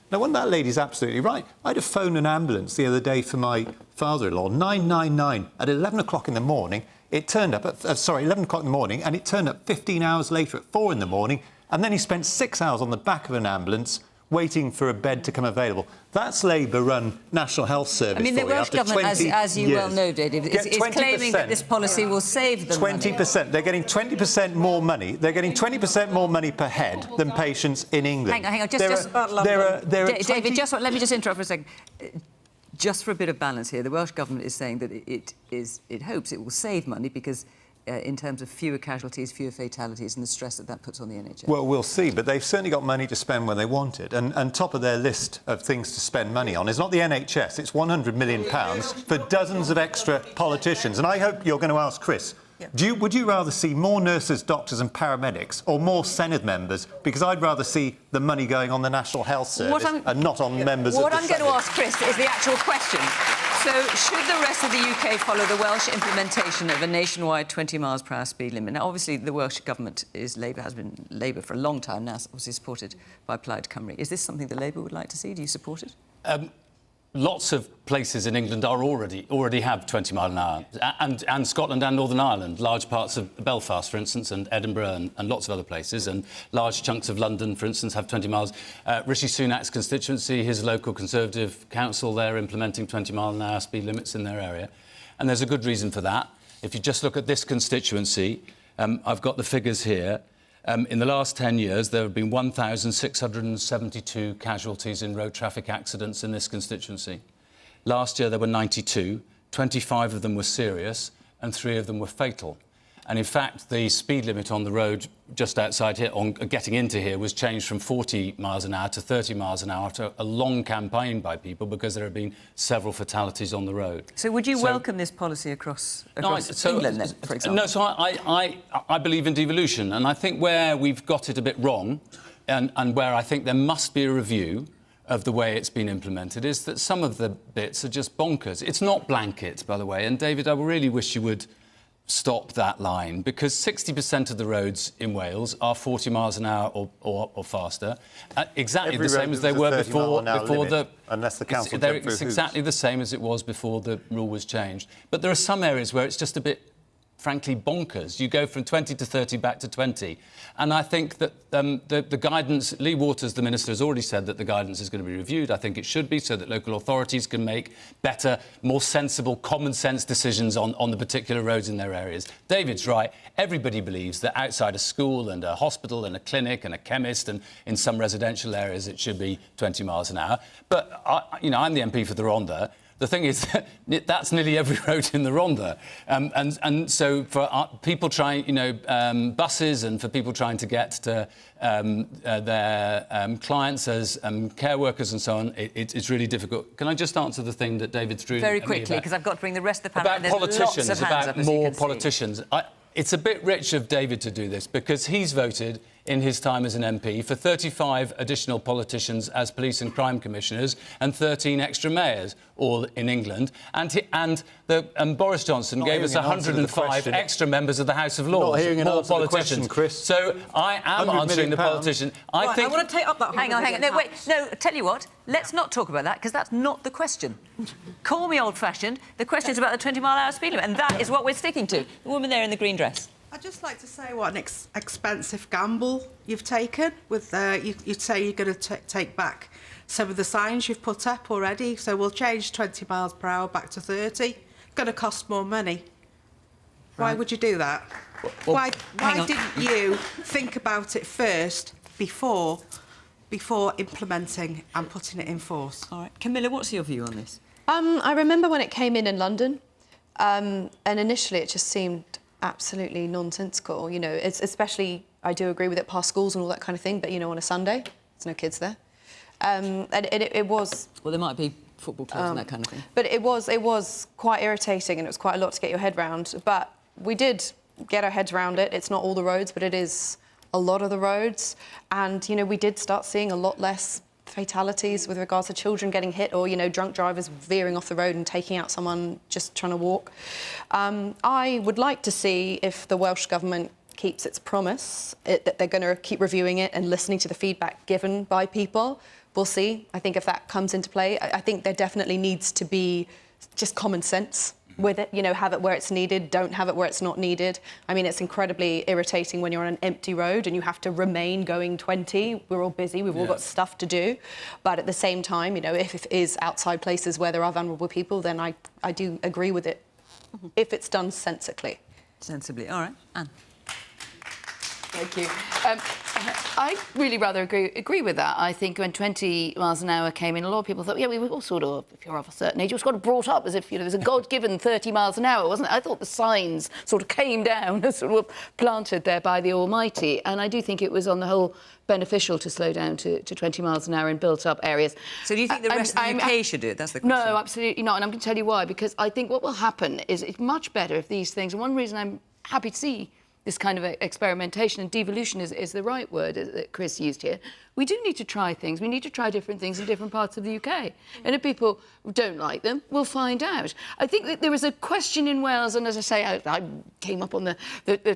Now, one of that lady's absolutely right. I had to phone an ambulance the other day for my father-in-law, 999, at 11 o'clock in the morning. It turned up at, 11 o'clock in the morning, and it turned up 15 hours later at 4 in the morning, and then he spent 6 hours on the back of an ambulance waiting for a bed to come available. That's Labour-run National Health Service. I mean, the Welsh Government, as you well know, David, is claiming that this policy will save them 20%. They're getting 20% more money. They're getting 20% more money per head than patients in England. Hang on. David, let me just interrupt for a second. Just for a bit of balance here, the Welsh Government is saying that it hopes it will save money because in terms of fewer casualties, fewer fatalities, and the stress that puts on the NHS? Well, we'll see, but they've certainly got money to spend when they want it. And top of their list of things to spend money on is not the NHS, it's £100 million for dozens of extra politicians. And I hope you're going to ask Chris, would you rather see more nurses, doctors and paramedics or more Senate members? Because I'd rather see the money going on the National Health Service and not on members of the Senate. What I'm going to ask Chris is the actual question. So, should the rest of the UK follow the Welsh implementation of a nationwide 20 miles per hour speed limit? Now, obviously, the Welsh government is Labour, has been Labour for a long time now, obviously supported by Plaid Cymru. Is this something that Labour would like to see? Do you support it? Lots of places in England are already have 20 mile an hour, and Scotland and Northern Ireland, large parts of Belfast, for instance, and Edinburgh and lots of other places, and large chunks of London, for instance, have 20 miles. Rishi Sunak's constituency, his local Conservative council, they're implementing 20 mile an hour speed limits in their area, and there's a good reason for that. If you just look at this constituency, I've got the figures here. In the last 10 years, there have been 1,672 casualties in road traffic accidents in this constituency. Last year, there were 92. 25 of them were serious, and 3 of them were fatal. And in fact, the speed limit on the road just outside here, getting into here, was changed from 40 miles an hour to 30 miles an hour after a long campaign by people because there have been several fatalities on the road. So would you welcome this policy across England, then, for example? No, so I believe in devolution, and I think where we've got it a bit wrong and where I think there must be a review of the way it's been implemented is that some of the bits are just bonkers. It's not blanket, by the way, and David, I really wish you would stop that line, because 60% of the roads in Wales are 40 miles an hour or faster, exactly the same as they were before the... Unless the council it's exactly the same as it was before the rule was changed. But there are some areas where it's just a bit, frankly, bonkers. You go from 20 to 30 back to 20. And I think that the guidance... Lee Waters, the Minister, has already said that the guidance is going to be reviewed. I think it should be, so that local authorities can make better, more sensible, common-sense decisions on the particular roads in their areas. David's right. Everybody believes that outside a school and a hospital and a clinic and a chemist and in some residential areas it should be 20 miles an hour. But, I'm the MP for the Rhondda. The thing is, that's nearly every road in the Rhondda. And so for people trying, buses and for people trying to get to their clients as care workers and so on, it's really difficult. Can I just answer the thing that David threw very quickly, because I've got to bring the rest of the panel. About politicians, about more politicians. It's a bit rich of David to do this, because he's voted in his time as an MP for 35 additional politicians as police and crime commissioners and 13 extra mayors, all in England. And Boris Johnson gave us 105 extra members of the House of Lords. Not hearing an more answer to the politicians. Question, Chris. So I am answering the politician. I want to take up that... Hang on. No, wait. No, tell you what. Let's not talk about that, because that's not the question. Call me old-fashioned. The question is about the 20-mile-an-hour speed limit, and that is what we're sticking to. The woman there in the green dress. I'd just like to say what an expensive gamble you've taken with you say you're going to take back some of the signs you've put up already, so we'll change 20 miles per hour back to 30. Going to cost more money. Right. Why would you do that? Why didn't you think about it first before implementing and putting it in force? All right. Camilla, what's your view on this? I remember when it came in London, and initially it just seemed absolutely nonsensical. It's especially, I do agree with it past schools and all that kind of thing, but on a Sunday there's no kids there, and it was, well, there might be football clubs and that kind of thing, but it was quite irritating, and it was quite a lot to get your head round. But we did get our heads around it. It's not all the roads, but it is a lot of the roads, and we did start seeing a lot less fatalities with regards to children getting hit or, drunk drivers veering off the road and taking out someone just trying to walk. I would like to see if the Welsh Government keeps its promise, that they're going to keep reviewing it and listening to the feedback given by people. We'll see. I think if that comes into play, I think there definitely needs to be just common sense with it, have it where it's needed, don't have it where it's not needed. I mean, it's incredibly irritating when you're on an empty road and you have to remain going 20. We're all busy, we've all got stuff to do. But at the same time, if it is outside places where there are vulnerable people, then I do agree with it, if it's done sensibly. Sensibly, all right. Anne. Thank you. I really rather agree with that. I think when 20 miles an hour came in, a lot of people thought, yeah, we were all sort of, if you're of a certain age, it was sort of brought up as if, you know, there's a God-given 30 miles an hour, wasn't it? I thought the signs sort of came down and sort of were planted there by the Almighty. And I do think it was, on the whole, beneficial to slow down to 20 miles an hour in built-up areas. So do you think the rest of the UK should do it? That's the question. No, absolutely not. And I'm going to tell you why. Because I think what will happen is it's much better if these things... And one reason I'm happy to see this kind of experimentation, and devolution is the right word that Chris used here. We do need to try things. We need to try different things in different parts of the UK. And if people don't like them, we'll find out. I think that there was a question in Wales, and as I say, I came up on the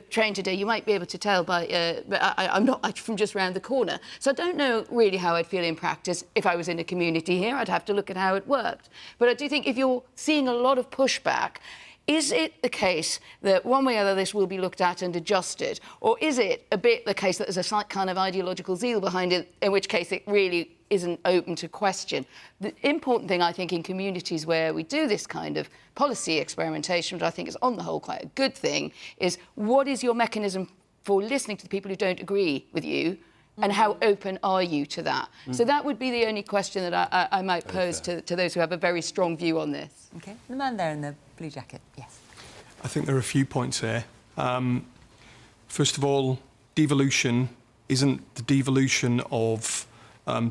train today. You might be able to tell by... but I'm not from just round the corner. So I don't know really how I'd feel in practice. If I was in a community here, I'd have to look at how it worked. But I do think if you're seeing a lot of pushback, is it the case that one way or other this will be looked at and adjusted? Or is it a bit the case that there's a slight kind of ideological zeal behind it, in which case it really isn't open to question? The important thing, I think, in communities where we do this kind of policy experimentation, which I think is on the whole quite a good thing, is what is your mechanism for listening to the people who don't agree with you? And how open are you to that? So that would be the only question that I might pose to those who have a very strong view on this. OK. The man there in the blue jacket, yes. I think there are a few points here. First of all, devolution isn't the devolution of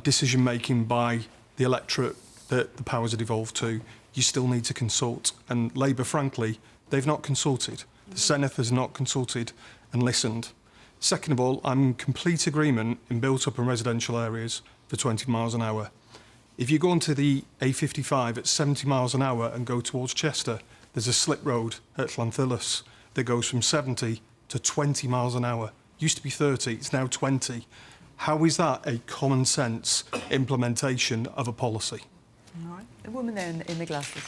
decision-making by the electorate that the powers are devolved to. You still need to consult. And Labour, frankly, they've not consulted. The Senate has not consulted and listened. Second of all, I'm in complete agreement in built-up and residential areas for 20 miles an hour. If you go onto the A55 at 70 miles an hour and go towards Chester, there's a slip road at Llandudno that goes from 70 to 20 miles an hour. Used to be 30, it's now 20. How is that a common sense implementation of a policy? All right. The woman there in the glasses.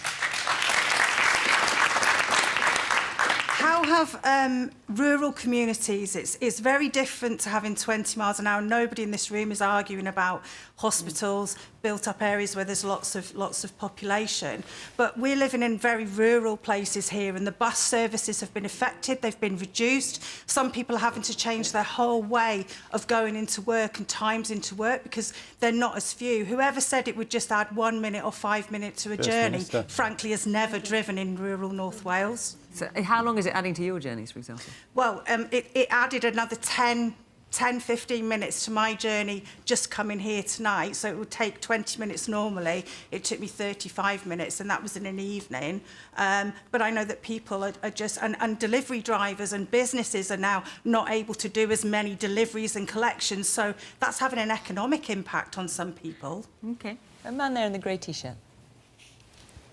How have rural communities, it's very different to having 20 miles an hour. Nobody in this room is arguing about hospitals, built-up areas where there's lots of population. But we're living in very rural places here, and the bus services have been affected, they've been reduced. Some people are having to change their whole way of going into work and times into work because they're not as few. Whoever said it would just add 1 minute or 5 minutes to a journey, frankly, has never driven in rural North Wales. So how long is it adding to your journeys, for example? Well, it added another 10, 15 minutes to my journey just coming here tonight. So it would take 20 minutes normally. It took me 35 minutes, and that was in an evening. But I know that people are just... And delivery drivers and businesses are now not able to do as many deliveries and collections. So that's having an economic impact on some people. OK. A man there in the grey T-shirt.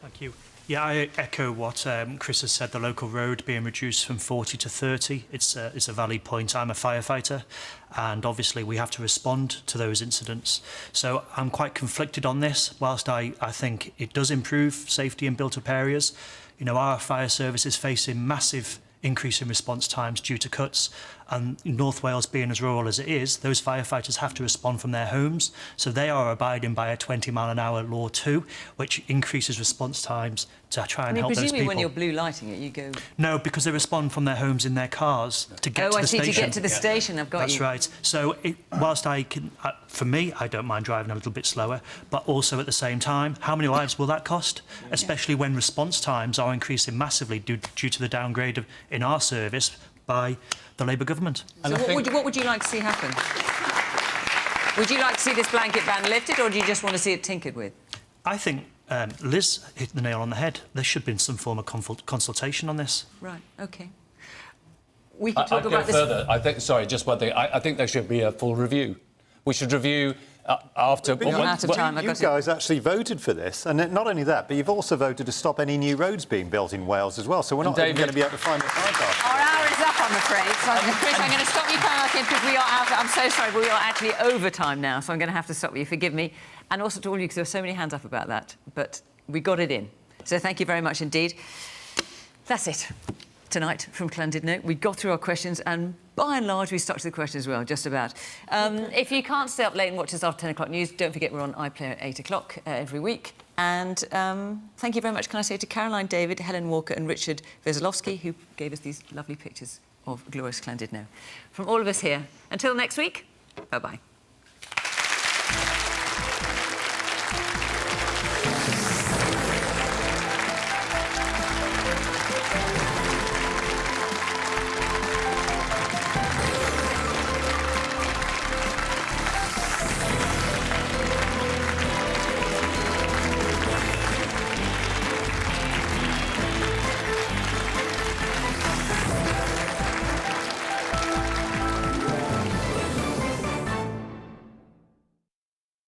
Thank you. Yeah, I echo what Chris has said, the local road being reduced from 40 to 30. It's a valid point. I'm a firefighter, and obviously we have to respond to those incidents. So I'm quite conflicted on this. Whilst I think it does improve safety in built-up areas, you know, our fire service is facing massive increase in response times due to cuts, and North Wales being as rural as it is, those firefighters have to respond from their homes, so they are abiding by a 20 mile an hour law too, which increases response times to try and help those people. Presumably when you're blue lighting it, you go... No, because they respond from their homes in their cars to get to the station. Oh, I see, to get to the station, I've got That's right. So whilst I can, for me, I don't mind driving a little bit slower, but also at the same time, how many lives will that cost? Especially when response times are increasing massively due to the downgrade in our service by the Labour government. So what would you like to see happen? Would you like to see this blanket ban lifted, or do you just want to see it tinkered with? I think Liz hit the nail on the head. There should have been some form of consultation on this. Right, OK. We can talk I'd about go further. I think, sorry, just one thing. I think there should be a full review. We should review after... But you guys actually voted for this, and not only that, but you've also voted to stop any new roads being built in Wales as well, so we're not even going to be able to find the car park. Our hour is up, I'm afraid. So, Chris, I'm going to stop you talking because we are out. I'm so sorry, but we are actually over time now, so I'm going to have to stop you. Forgive me. And also to all of you, because there were so many hands up about that. But we got it in. So thank you very much indeed. That's it. Tonight from Llandudno. We got through our questions, and by and large we stuck to the questions as well, just about. If you can't stay up late and watch us after 10 o'clock news, don't forget we're on iPlayer at 8 o'clock every week. And thank you very much, can I say, to Caroline David, Helen Walker and Richard Veselowski, who gave us these lovely pictures of glorious Llandudno. From all of us here, until next week, Bye-bye.